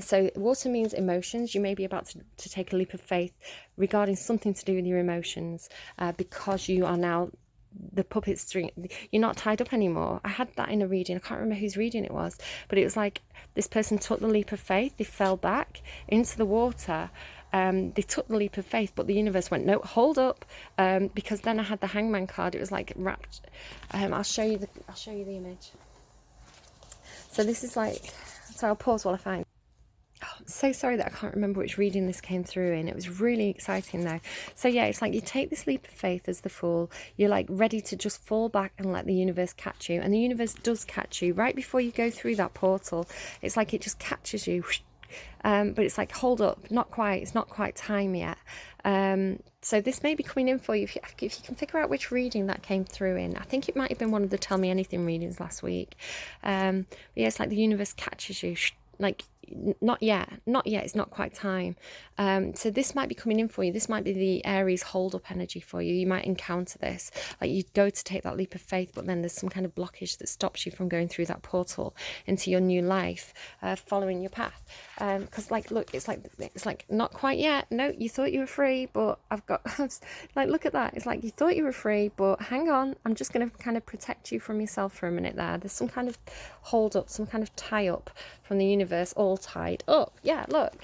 So water means emotions. You may be about to take a leap of faith regarding something to do with your emotions, because you are now the puppet string. You're not tied up anymore. I had that in a reading. I can't remember whose reading it was, but it was like this person took the leap of faith. They fell back into the water. They took the leap of faith, but the universe went, no, hold up, because then I had the Hangman card. It was like wrapped. I'll show you the image. So this is like, so I'll pause while I find. Oh, I'm so sorry that I can't remember which reading this came through in. It was really exciting though. So yeah, it's like you take this leap of faith as the Fool. You're like ready to just fall back and let the universe catch you, and the universe does catch you right before you go through that portal. It's like it just catches you. But it's like, hold up, not quite, it's not quite time yet. So this may be coming in for you, if you can figure out which reading that came through in. I think it might have been one of the Tell Me Anything readings last week. But yeah, it's like the universe catches you, like, not yet, it's not quite time. So this might be coming in for you. This might be the Aries hold up energy for you. You might encounter this, like you go to take that leap of faith, but then there's some kind of blockage that stops you from going through that portal into your new life, following your path. Because like, look, it's like not quite yet. No, you thought you were free, but I've got like, look at that. It's like you thought you were free, but hang on, I'm just going to kind of protect you from yourself for a minute there. There's some kind of hold up, some kind of tie up from the universe, all tied up. Yeah, look,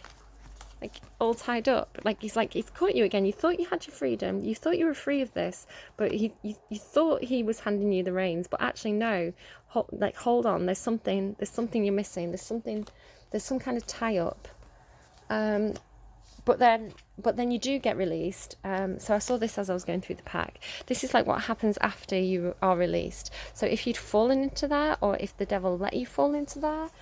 like all tied up. Like he's caught you again. You thought you had your freedom, you thought you were free of this, but you thought he was handing you the reins, but actually no. Hold on, there's something you're missing. There's some kind of tie up. But then you do get released. So I saw this as I was going through the pack. This is like what happens after you are released. So if you'd fallen into that, or if the devil let you fall into that,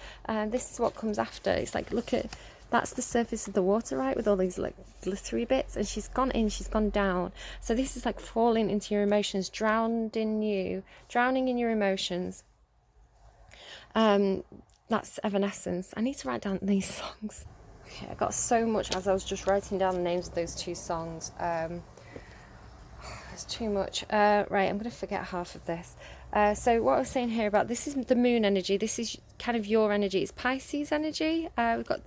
this is what comes after. It's like, look at, that's the surface of the water, right, with all these like glittery bits, and she's gone in, she's gone down. So this is like falling into your emotions, drowning in your emotions. That's Evanescence. I need to write down these songs. Okay, I got so much as I was just writing down the names of those two songs. It's too much. Right, I'm going to forget half of this. So what I was saying here about, this is the moon energy. This is kind of your energy. It's Pisces energy. We've got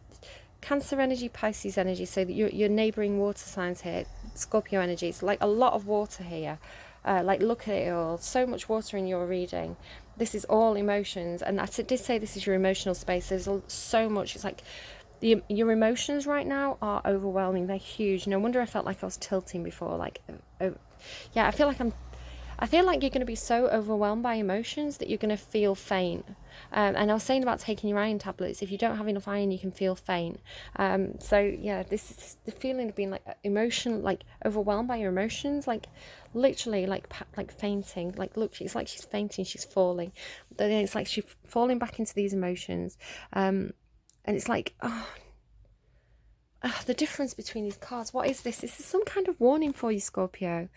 Cancer energy, Pisces energy. So your neighbouring water signs here. Scorpio energy. It's like a lot of water here. Like, look at it all. So much water in your reading. This is all emotions. And I did say this is your emotional space. There's so much. It's like, your emotions right now are overwhelming. They're huge. No wonder I felt like I was tilting before. Like, yeah, I feel like you're going to be so overwhelmed by emotions that you're going to feel faint. And I was saying about taking your iron tablets. If you don't have enough iron, you can feel faint. So yeah, this is the feeling of being like like overwhelmed by your emotions, like literally like fainting. Like, look, it's like she's fainting, she's falling. Then it's like she's falling back into these emotions. And it's like, the difference between these cards. What is this? This is some kind of warning for you, Scorpio.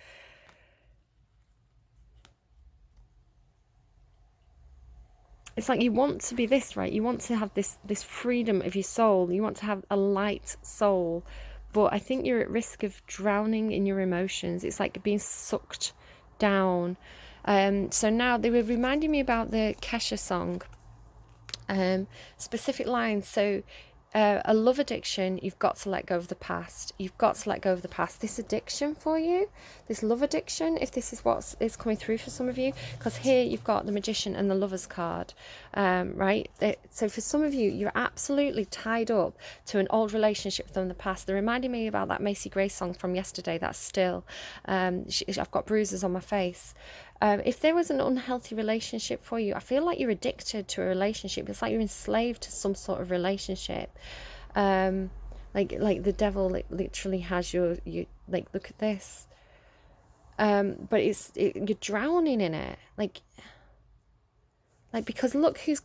It's like you want to be this, right? You want to have this freedom of your soul. You want to have a light soul. But I think you're at risk of drowning in your emotions. It's like being sucked down. So now they were reminding me about the Kesha song, specific lines. So a love addiction, you've got to let go of the past. You've got to let go of the past. This addiction for you, this love addiction, if this is what is coming through for some of you, because here you've got the Magician and the Lover's card, right? So for some of you, you're absolutely tied up to an old relationship from the past. They're reminding me about that Macy Gray song from yesterday, that's Still. I've got bruises on my face. If there was an unhealthy relationship for you, I feel like you're addicted to a relationship. It's like you're enslaved to some sort of relationship. Like the devil literally has you like, look at this. But you're drowning in it. Like because look who's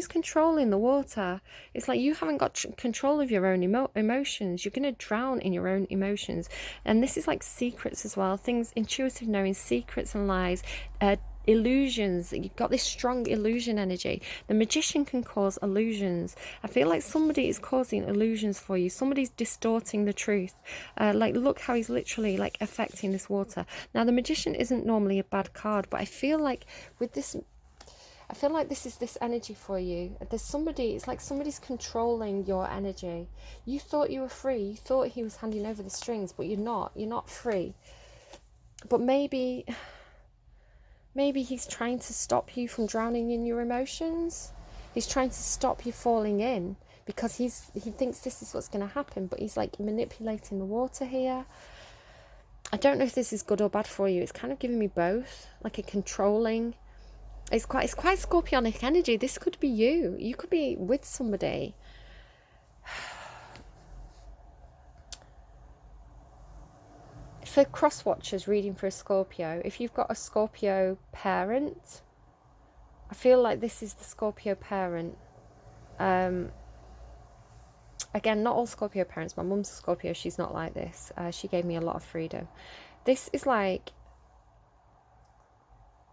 controlling the water. It's like you haven't got control of your own emotions. You're going to drown in your own emotions. And this is like secrets as well, things, intuitive knowing, secrets and lies, illusions. You've got this strong illusion energy. The Magician can cause illusions. I feel like somebody is causing illusions for you. Somebody's distorting the truth. Like, look how he's literally like affecting this water. Now the Magician isn't normally a bad card, but I feel like with this, this is this energy for you. There's somebody, it's like somebody's controlling your energy. You thought you were free. You thought he was handing over the strings, but you're not. You're not free. But maybe he's trying to stop you from drowning in your emotions. He's trying to stop you falling in because he thinks this is what's going to happen, but he's like manipulating the water here. I don't know if this is good or bad for you. It's kind of giving me both, like a controlling. It's quite scorpionic energy. This could be you. You could be with somebody. For cross watchers reading for a Scorpio, if you've got a Scorpio parent, I feel like this is the Scorpio parent. Again, not all Scorpio parents. My mum's a Scorpio. She's not like this. She gave me a lot of freedom. This is like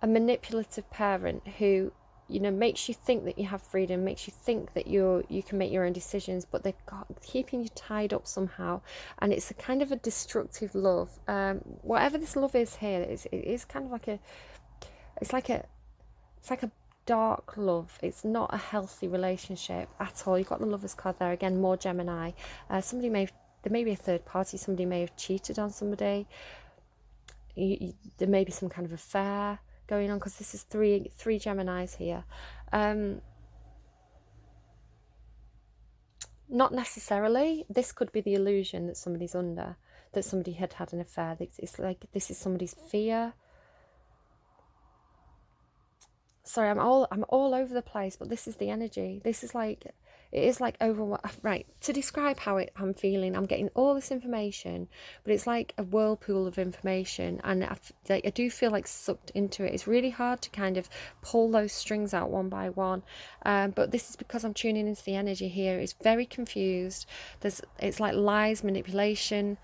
a manipulative parent who, you know, makes you think that you have freedom, makes you think that you can make your own decisions, but they're keeping you tied up somehow. And it's a kind of a destructive love. Whatever this love is here, it is kind of like it's like a dark love. It's not a healthy relationship at all. You've got the Lover's card there again, more Gemini. There may be a third party. Somebody may have cheated on somebody. There may be some kind of affair going on, because this is three Geminis here. Not necessarily. This could be the illusion that somebody's under, that somebody had an affair. It's like this is somebody's fear. Sorry, I'm all over the place, but this is the energy. This is like, it is like right, to describe how I'm feeling, I'm getting all this information, but it's like a whirlpool of information, and I do feel like sucked into it. It's really hard to kind of pull those strings out one by one, but this is because I'm tuning into the energy here. It's very confused. It's like lies, manipulation,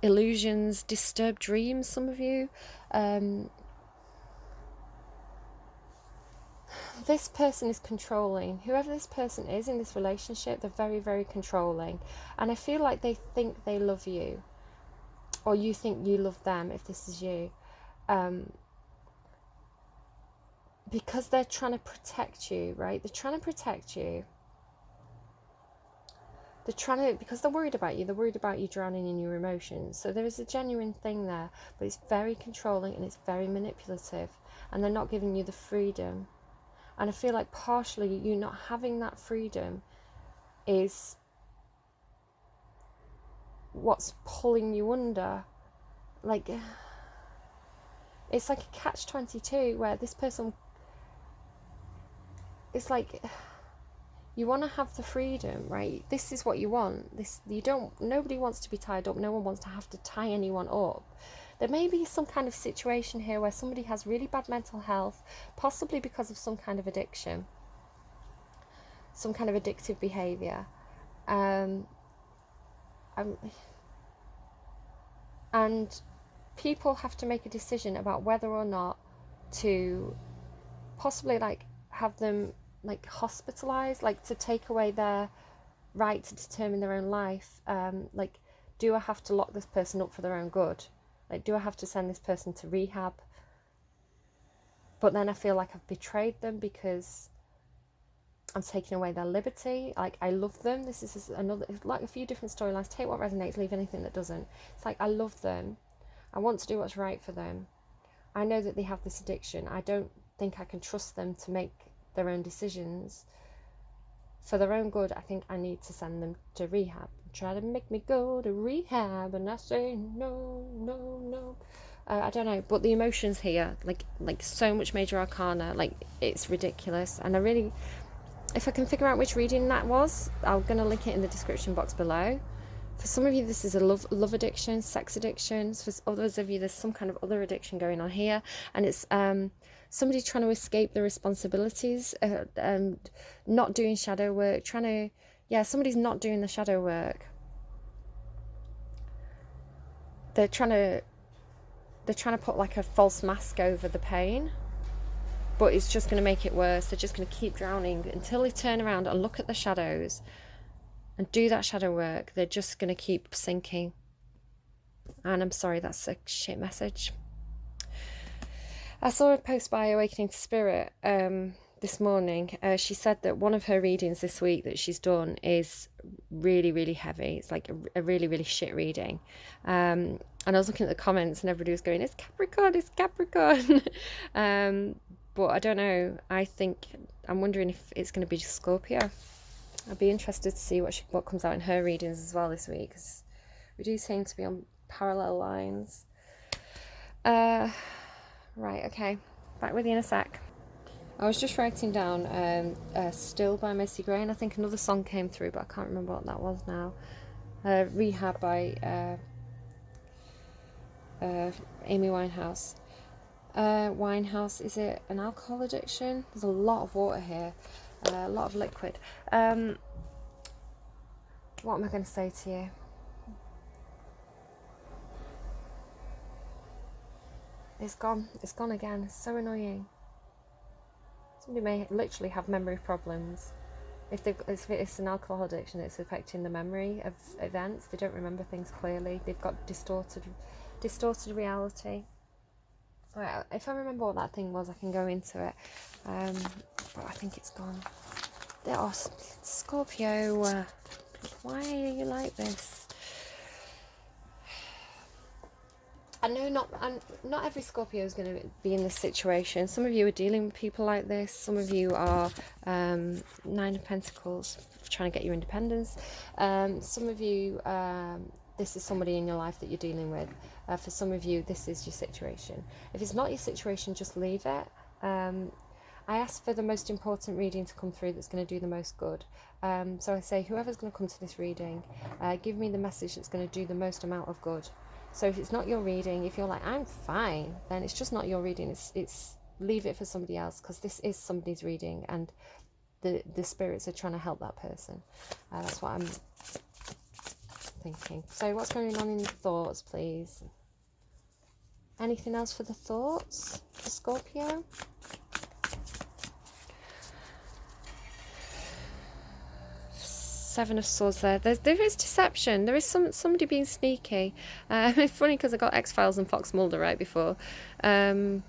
illusions, disturbed dreams, some of you. This person is controlling. Whoever this person is in this relationship, they're very, very controlling. And I feel like they think they love you, or you think you love them, if this is you. Because they're trying to protect you, right? They're trying to protect you. Because they're worried about you. They're worried about you drowning in your emotions. So there is a genuine thing there, but it's very controlling and it's very manipulative. And they're not giving you the freedom. And I feel like partially you not having that freedom is what's pulling you under. Like, it's like a catch-22 where this person, it's like, you want to have the freedom, right? This is what you want. Nobody wants to be tied up. No one wants to have to tie anyone up. There may be some kind of situation here where somebody has really bad mental health, possibly because of some kind of addiction, some kind of addictive behaviour. And people have to make a decision about whether or not to possibly like have them like hospitalised, like to take away their right to determine their own life. Like, do I have to lock this person up for their own good? Like, do I have to send this person to rehab? But then I feel like I've betrayed them because I'm taking away their liberty. Like, I love them. This is another, like a few different storylines. Take what resonates, leave anything that doesn't. It's like, I love them. I want to do what's right for them. I know that they have this addiction. I don't think I can trust them to make their own decisions. For their own good, I think I need to send them to rehab. Try to make me go to rehab, and I say no, no, no. I don't know, but the emotions here, like so much major arcana, like it's ridiculous. And I really, if I can figure out which reading that was, I'm gonna link it in the description box below. For some of you, this is a love addiction, sex addictions. For others of you, there's some kind of other addiction going on here, and it's somebody trying to escape the responsibilities, and not doing shadow work, somebody's not doing the shadow work. They're trying to put like a false mask over the pain, but it's just going to make it worse. They're just going to keep drowning until they turn around and look at the shadows and do that shadow work. They're just going to keep sinking. And I'm sorry, that's a shit message. I saw a post by Awakening to Spirit this morning. She said that one of her readings this week that she's done is really, really heavy. It's like a really, really shit reading. And I was looking at the comments and everybody was going, it's Capricorn, it's Capricorn. But I don't know. I'm wondering if it's going to be Scorpio. I'd be interested to see what comes out in her readings as well this week, because we do seem to be on parallel lines. Right, okay, back with you in a sec. I was just writing down Still by Macy Gray, and I think another song came through, but I can't remember what that was now. Rehab by Amy Winehouse. Winehouse, is it an alcohol addiction? There's a lot of water here, a lot of liquid. What am I going to say to you? It's gone again. It's so annoying. Somebody may literally have memory problems. If it's an alcohol addiction, it's affecting the memory of events. They don't remember things clearly. They've got distorted reality. Right, if I remember what that thing was, I can go into it. But I think it's gone. Oh, Scorpio, why are you like this? I know not every Scorpio is going to be in this situation. Some of you are dealing with people like this. Some of you are Nine of Pentacles, trying to get your independence. Some of you, this is somebody in your life that you're dealing with. For some of you, this is your situation. If it's not your situation, just leave it. I asked for the most important reading to come through that's going to do the most good. So I say, whoever's going to come to this reading, give me the message that's going to do the most amount of good. So if it's not your reading, if you're like, I'm fine, then it's just not your reading. It's leave it for somebody else, because this is somebody's reading, and the spirits are trying to help that person. That's what I'm thinking. So what's going on in your thoughts, please? Anything else for the thoughts for Scorpio? Seven of Swords there. There is deception. There is somebody being sneaky. It's funny because I got X-Files and Fox Mulder right before. Yeah,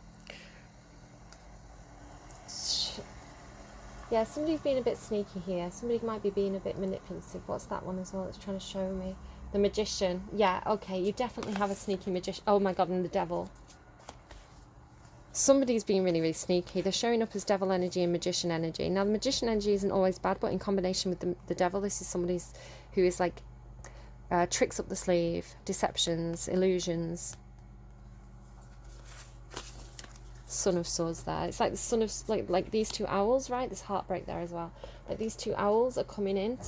somebody's being a bit sneaky here. Somebody might be being a bit manipulative. What's that one as well that's trying to show me? The Magician. Yeah, okay, you definitely have a sneaky magician. Oh my god, and the Devil. Somebody's being really, really sneaky. They're showing up as devil energy and magician energy. Now, the magician energy isn't always bad, but in combination with the devil, this is somebody who is like tricks up the sleeve, deceptions, illusions. Son of Swords there. It's like the son of, like these two owls, right? There's heartbreak there as well. Like these two owls are coming in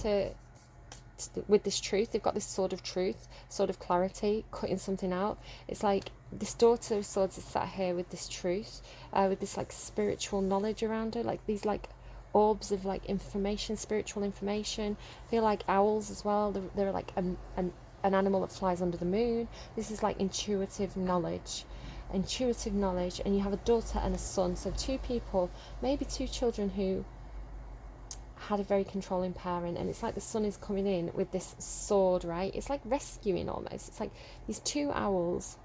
with this truth. They've got this sword of truth, sword of clarity, cutting something out. It's like this daughter of swords is sat here with this truth, with this like spiritual knowledge around her, like these like orbs of like information, spiritual information. I feel like owls as well. They're like an animal that flies under the moon. This is like intuitive knowledge, and you have a daughter and a son. So two people, maybe two children who had a very controlling parent, and it's like the son is coming in with this sword, right? It's like rescuing almost. It's like these two owls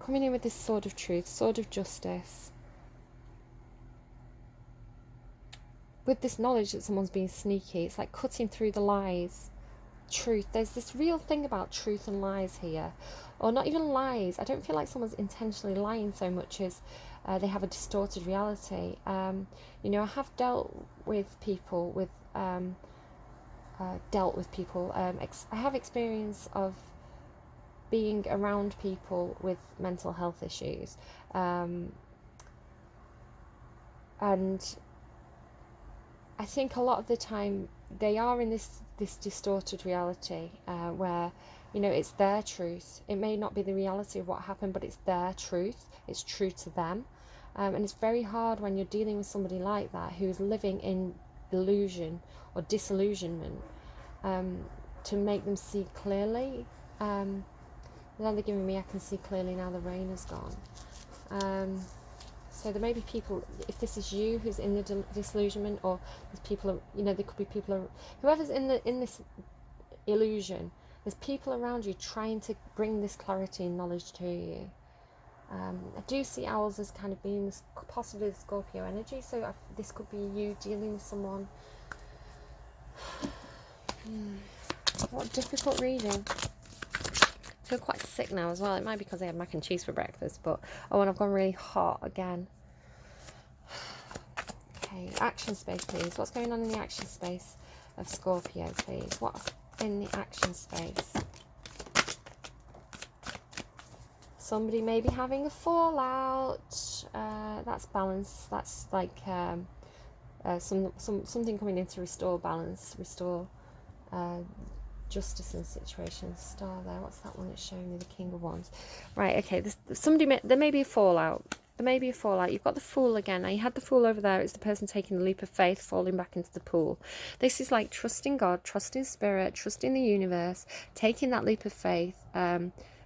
Coming in with this sword of truth, sword of justice. With this knowledge that someone's being sneaky, it's like cutting through the lies. Truth. There's this real thing about truth and lies here. Or not even lies. I don't feel like someone's intentionally lying so much as they have a distorted reality. You know, I have dealt with people with... I have experience of being around people with mental health issues. And I think a lot of the time they are in this distorted reality where, you know, it's their truth. It may not be the reality of what happened, but it's their truth. It's true to them. And it's very hard when you're dealing with somebody like that who is living in illusion or disillusionment to make them see clearly. Now they're giving me, I can see clearly now the rain has gone. So there may be people, if this is you who's in the disillusionment, or there's people, you know, there could be people, whoever's in this illusion, there's people around you trying to bring this clarity and knowledge to you. I do see owls as kind of being this, possibly the Scorpio energy, so this could be you dealing with someone. What difficult reading. I feel quite sick now as well. It might be because I had mac and cheese for breakfast, but oh, and I've gone really hot again. Okay, action space, please. What's going on in the action space of Scorpio, please? What's in the action space? Somebody may be having a fallout. That's balance. That's like something coming in to restore balance, restore justice in situations. Star there. What's that one that's showing me? The King of Wands. Right. Okay. There may be a fallout. There may be a fallout. You've got the Fool again. Now you had the Fool over there. It's the person taking the leap of faith, falling back into the pool. This is like trusting God, trusting Spirit, trusting the universe, taking that leap of faith.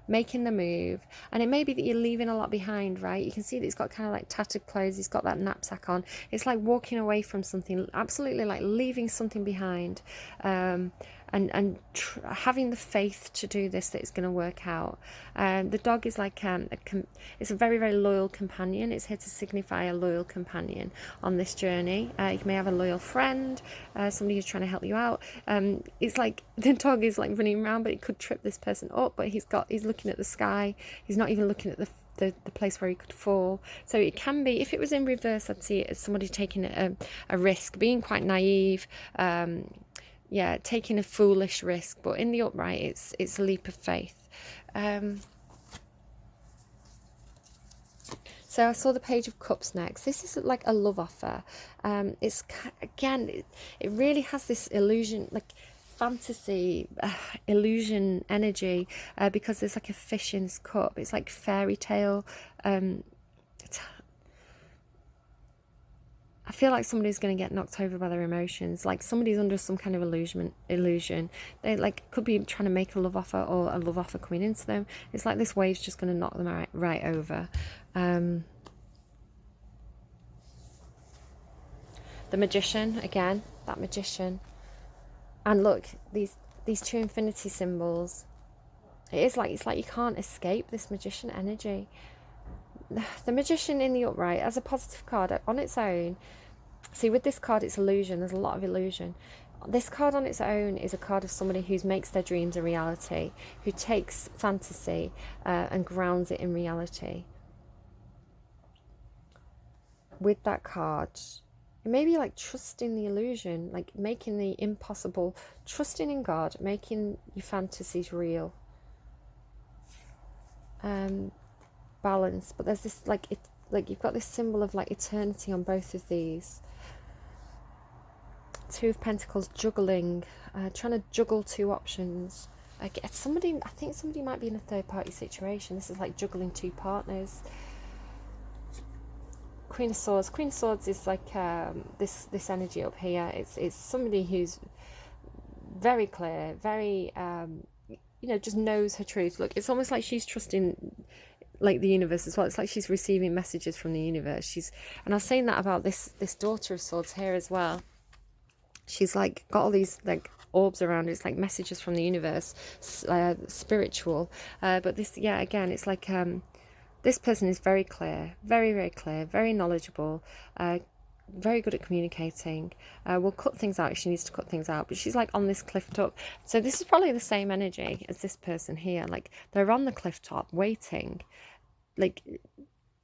Making the move, and it may be that you're leaving a lot behind, right? You can see that he's got kind of like tattered clothes, he's got that knapsack on. It's like walking away from something, absolutely like leaving something behind, and having the faith to do this, that it's going to work out. The dog is like it's a very, very loyal companion. It's here to signify a loyal companion on this journey. You may have a loyal friend, somebody who's trying to help you out. It's like the dog is like running around, but it could trip this person up, but he's looking at the sky. He's not even looking at the place where he could fall. So it can be, if it was in reverse, I'd see it as somebody taking a risk, being quite naive, taking a foolish risk. But in the upright, it's a leap of faith. So I saw the Page of Cups next. This is like a love offer. It's again, it really has this illusion, like fantasy, illusion energy, because there's like a fish in this cup. It's like fairy tale. I feel like somebody's going to get knocked over by their emotions. Like somebody's under some kind of illusion. They like could be trying to make a love offer, or a love offer coming into them. It's like this wave's just going to knock them right over. The Magician, again, that Magician. And look, these two infinity symbols. It's like you can't escape this Magician energy. The Magician in the upright as a positive card on its own. See, with this card, it's illusion. There's a lot of illusion. This card on its own is a card of somebody who makes their dreams a reality, who takes fantasy and grounds it in reality. With that card, it may be like trusting the illusion, like making the impossible, trusting in God, making your fantasies real. Balance, but there's this like you've got this symbol of like eternity on both of these. Two of Pentacles, juggling, trying to juggle two options. I think somebody might be in a third party situation. This is like juggling two partners. Queen of Swords. Queen of Swords is like this energy up here. It's somebody who's very clear, very just knows her truth. Look, it's almost like she's trusting like the universe as well. It's like she's receiving messages from the universe. And I was saying that about this Daughter of Swords here as well. She's like got all these like orbs around her. It's like messages from the universe, spiritual. But this, again, it's like This person is very clear, very clear, very knowledgeable, very good at communicating, will cut things out if she needs to cut things out, but she's like on this cliff top. So this is probably the same energy as this person here. Like they're on the cliff top waiting, like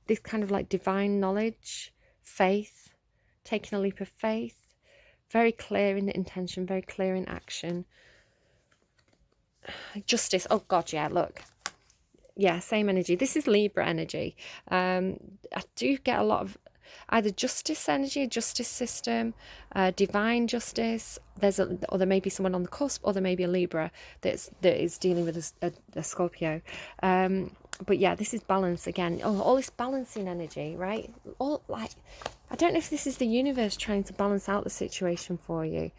this kind of like divine knowledge, faith, taking a leap of faith, very clear in intention, very clear in action. Justice, oh god, yeah, look, yeah, same energy. This is Libra energy. I do get a lot of either justice energy, justice system, divine justice. Or there may be someone on the cusp, or there may be a Libra that is dealing with a Scorpio. But yeah, this is balance again. Oh, all this balancing energy, right? All like, I don't know if this is the universe trying to balance out the situation for you.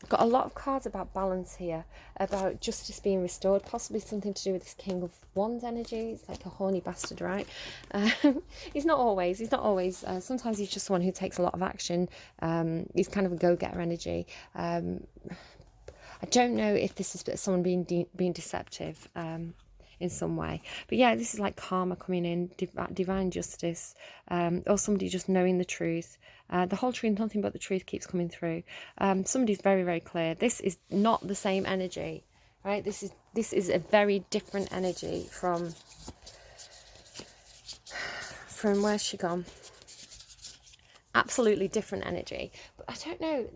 Got a lot of cards about balance here, about justice being restored, possibly something to do with this King of Wands energy. It's like a horny bastard, right? He's not always. Sometimes he's just one who takes a lot of action. He's kind of a go-getter energy. I don't know if this is someone being deceptive in some way, but yeah, this is like karma coming in, divine justice, or somebody just knowing the truth. The whole truth, nothing but the truth keeps coming through. Somebody's very clear. This is not the same energy, right? This is a very different energy from where's she gone? Absolutely different energy. But I don't know.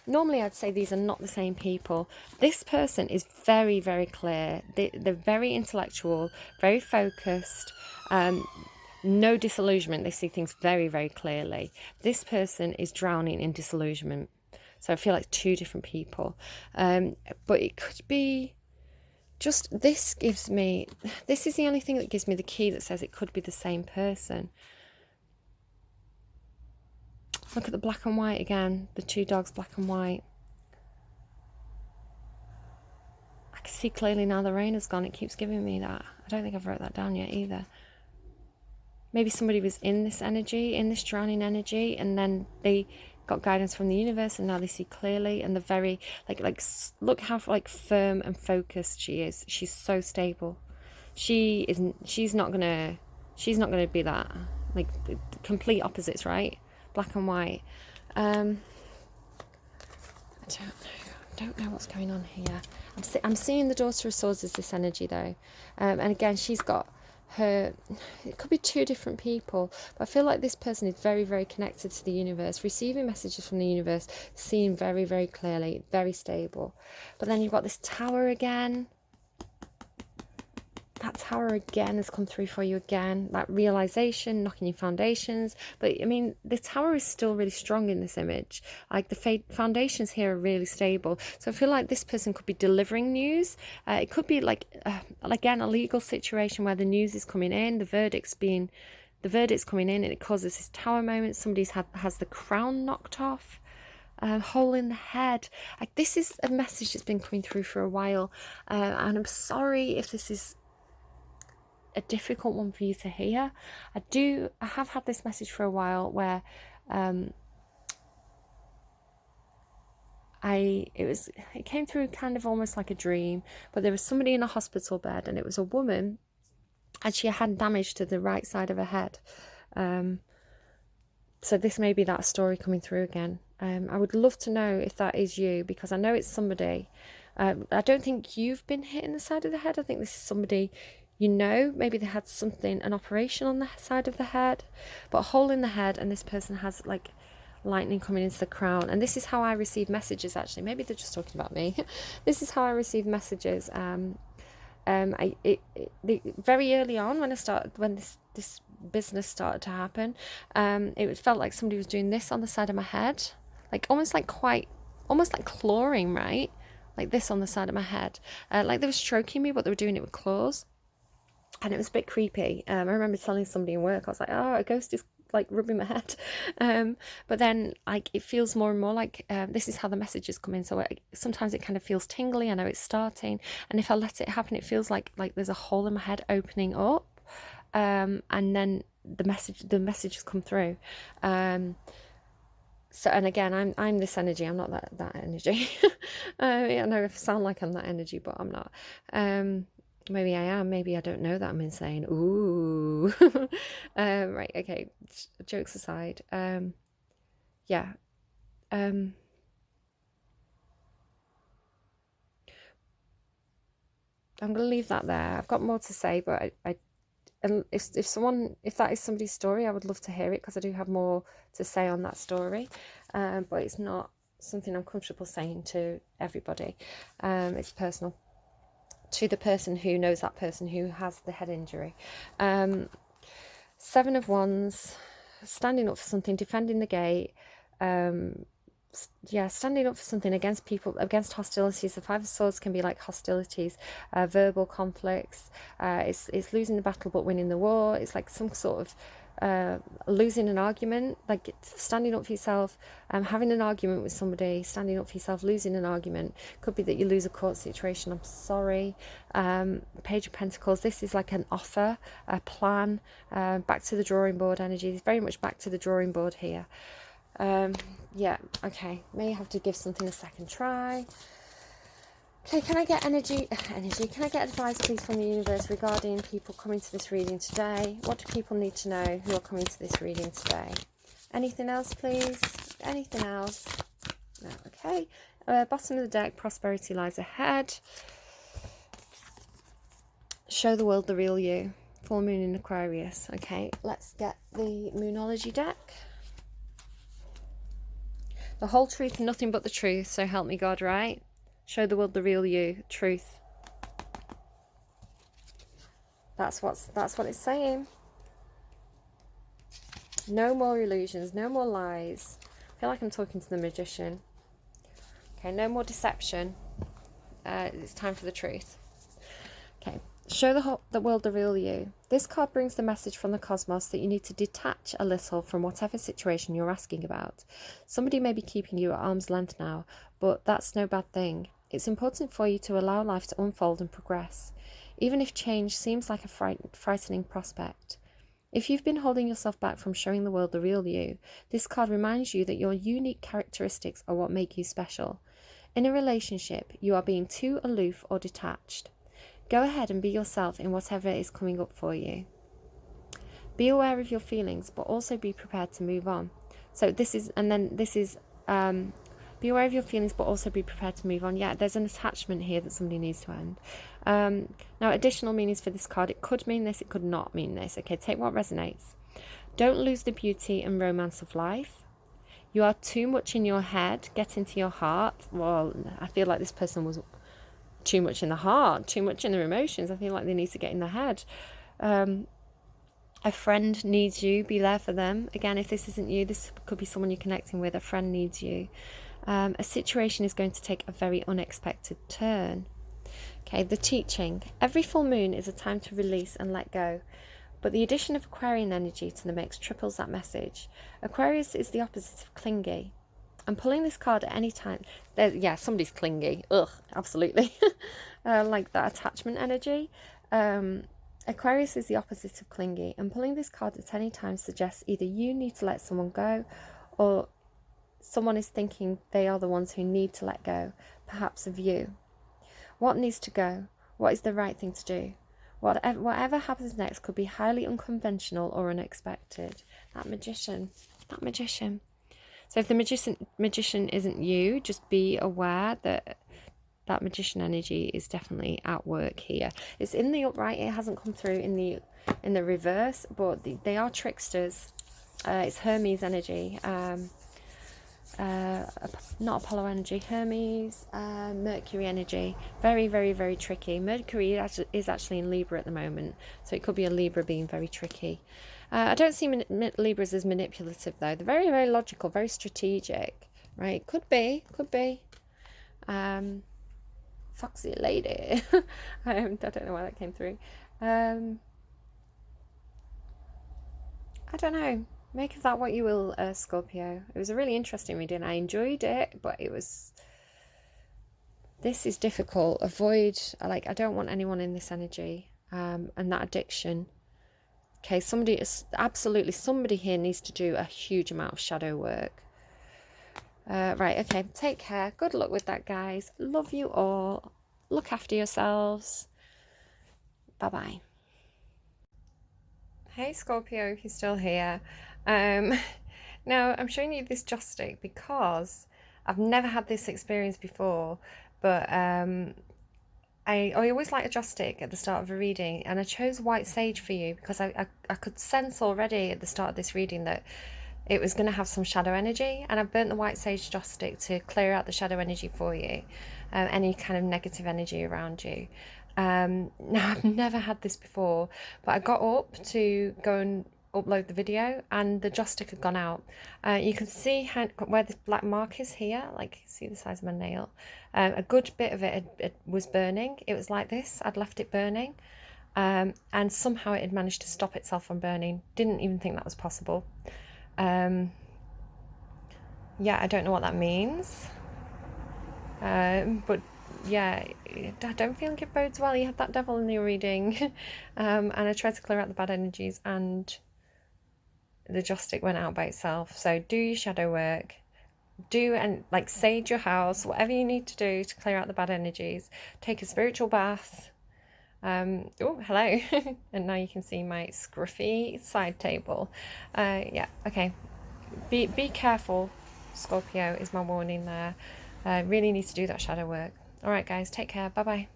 Normally I'd say these are not the same people. This person is very clear. They're very intellectual, very focused, no disillusionment. They see things very clearly. This person is drowning in disillusionment. So I feel like two different people. But it could be just, this is the only thing that gives me the key that says it could be the same person. Look at the black and white again. The two dogs, black and white. I can see clearly now the rain has gone. It keeps giving me that. I don't think I've wrote that down yet either. Maybe somebody was in this energy, in this drowning energy, and then they got guidance from the universe, and now they see clearly. And the very look how like firm and focused she is. She's so stable. She's not gonna be that, like complete opposites, right? Black and white. I don't know what's going on here. I'm seeing the Daughter of Swords as this energy though, and again she's got her, it could be two different people, but I feel like this person is very connected to the universe, receiving messages from the universe, seeing very clearly, very stable. But then you've got this Tower again. That Tower again has come through for you again, that realization, knocking your foundations. But I mean, the Tower is still really strong in this image. Like the foundations here are really stable. So I feel like this person could be delivering news. It could be like, again, a legal situation where the news is coming in, the verdict's coming in, and it causes this Tower moment. Somebody's has the crown knocked off. Hole in the head. Like, this is a message that's been coming through for a while, and I'm sorry if this is a difficult one for you to hear. I have had this message for a while where it came through kind of almost like a dream, but there was somebody in a hospital bed, and it was a woman, and she had damage to the right side of her head. So this may be that story coming through again. I would love to know if that is you, because I know it's somebody. I don't think you've been hit in the side of the head. I think this is somebody, you know, maybe they had an operation on the side of the head, but a hole in the head, and this person has like lightning coming into the crown. And this is how I receive messages, actually. Maybe they're just talking about me. This is how I receive messages. Very early on when this business started to happen, it felt like somebody was doing this on the side of my head, like almost like clawing, right? Like this on the side of my head, like they were stroking me, but they were doing it with claws. And it was a bit creepy. I remember telling somebody in work, I was like, oh, a ghost is like rubbing my head. But then like it feels more and more like this is how the messages come in. So sometimes it kind of feels tingly. I know it's starting. And if I let it happen, it feels like there's a hole in my head opening up. And then the messages come through. So, and again, I'm this energy. I'm not that energy. I know I sound like I'm that energy, but I'm not. Maybe I am. Maybe I don't know that I'm insane. Ooh. Right. Okay. Jokes aside. Yeah. I'm going to leave that there. I've got more to say, but and if that is somebody's story, I would love to hear it, because I do have more to say on that story. But it's not something I'm comfortable saying to everybody. It's personal to the person who knows that person who has the head injury. Seven of Wands, standing up for something, defending the gate. Yeah, standing up for something against people, against hostilities. The Five of Swords can be like hostilities, verbal conflicts. It's losing the battle but winning the war. It's like some sort of losing an argument, like standing up for yourself, having an argument with somebody, standing up for yourself, losing an argument. Could be that you lose a court situation. I'm sorry. Page of Pentacles. This is like an offer, a plan, back to the drawing board energy. It's very much back to the drawing board here. Yeah, okay, may have to give something a second try. Okay, can I get energy, can I get advice please from the universe regarding people coming to this reading today? What do people need to know who are coming to this reading today? Anything else please? Anything else? No, okay. Bottom of the deck, prosperity lies ahead. Show the world the real you. Full moon in Aquarius. Okay, let's get the Moonology deck. The whole truth and nothing but the truth, so help me God, right? Show the world the real you, truth. That's what it's saying. No more illusions, no more lies. I feel like I'm talking to the Magician. Okay, no more deception. It's time for the truth. Okay. Show the world the real you. This card brings the message from the cosmos that you need to detach a little from whatever situation you're asking about. Somebody may be keeping you at arm's length now, but that's no bad thing. It's important for you to allow life to unfold and progress, even if change seems like a frightening prospect. If you've been holding yourself back from showing the world the real you, this card reminds you that your unique characteristics are what make you special. In a relationship, you are being too aloof or detached. Go ahead and be yourself in whatever is coming up for you. Be aware of your feelings, but also be prepared to move on. So this is, be aware of your feelings, but also be prepared to move on. Yeah, there's an attachment here that somebody needs to end. Now, additional meanings for this card. It could mean this, it could not mean this. Okay, take what resonates. Don't lose the beauty and romance of life. You are too much in your head. Get into your heart. Well, I feel like this person was too much in the heart, too much in their emotions. I feel like they need to get in their head. A friend needs you. Be there for them. Again, if this isn't you, this could be someone you're connecting with. A friend needs you. A situation is going to take a very unexpected turn. Okay, the teaching. Every full moon is a time to release and let go. But the addition of Aquarian energy to the mix triples that message. Aquarius is the opposite of clingy. I'm pulling this card at any time. Yeah, somebody's clingy. Ugh, absolutely. Like that attachment energy. Aquarius is the opposite of clingy. And pulling this card at any time suggests either you need to let someone go, or someone is thinking they are the ones who need to let go, perhaps of you. What needs to go? What is the right thing to do? Whatever happens next could be highly unconventional or unexpected. That magician. So if the magician isn't you, just be aware that that magician energy is definitely at work here. It's in the upright. It hasn't come through in the reverse, but they are tricksters. It's Hermes energy. Not Apollo energy. Hermes, Mercury energy. Very, very, very tricky. Mercury is actually in Libra at the moment, so it could be a Libra being very tricky. I don't see Libras as manipulative though. They're very, very logical, very strategic, right? Could be. Foxy lady. I don't know why that came through. I don't know. Make of that what you will, Scorpio. It was a really interesting reading. I enjoyed it, but this is difficult. Avoid, I don't want anyone in this energy, and that addiction. Okay, somebody here needs to do a huge amount of shadow work. Right, okay, take care. Good luck with that, guys. Love you all. Look after yourselves. Bye-bye. Hey Scorpio, if you're still here. Now I'm showing you this joss stick because I've never had this experience before, but I always like a joss stick at the start of a reading, and I chose white sage for you because I could sense already at the start of this reading that it was going to have some shadow energy, and I've burnt the white sage joss stick to clear out the shadow energy for you, any kind of negative energy around you. Now I've never had this before, but I got up to go and upload the video and the joss stick had gone out. You can see where this black mark is here, like see the size of my nail. A good bit of it was burning. It was like this, I'd left it burning, and somehow it had managed to stop itself from burning. Didn't even think that was possible. Yeah, I don't know what that means, but yeah, I don't feel like it bodes well. You had that devil in your reading, and I tried to clear out the bad energies and the joss stick went out by itself. So do your shadow work, and like sage your house, whatever you need to do to clear out the bad energies. Take a spiritual bath. Oh, hello. And now you can see my scruffy side table. Yeah, okay. Be careful, Scorpio, is my warning there. Really need to do that shadow work. All right, guys, take care. Bye-bye.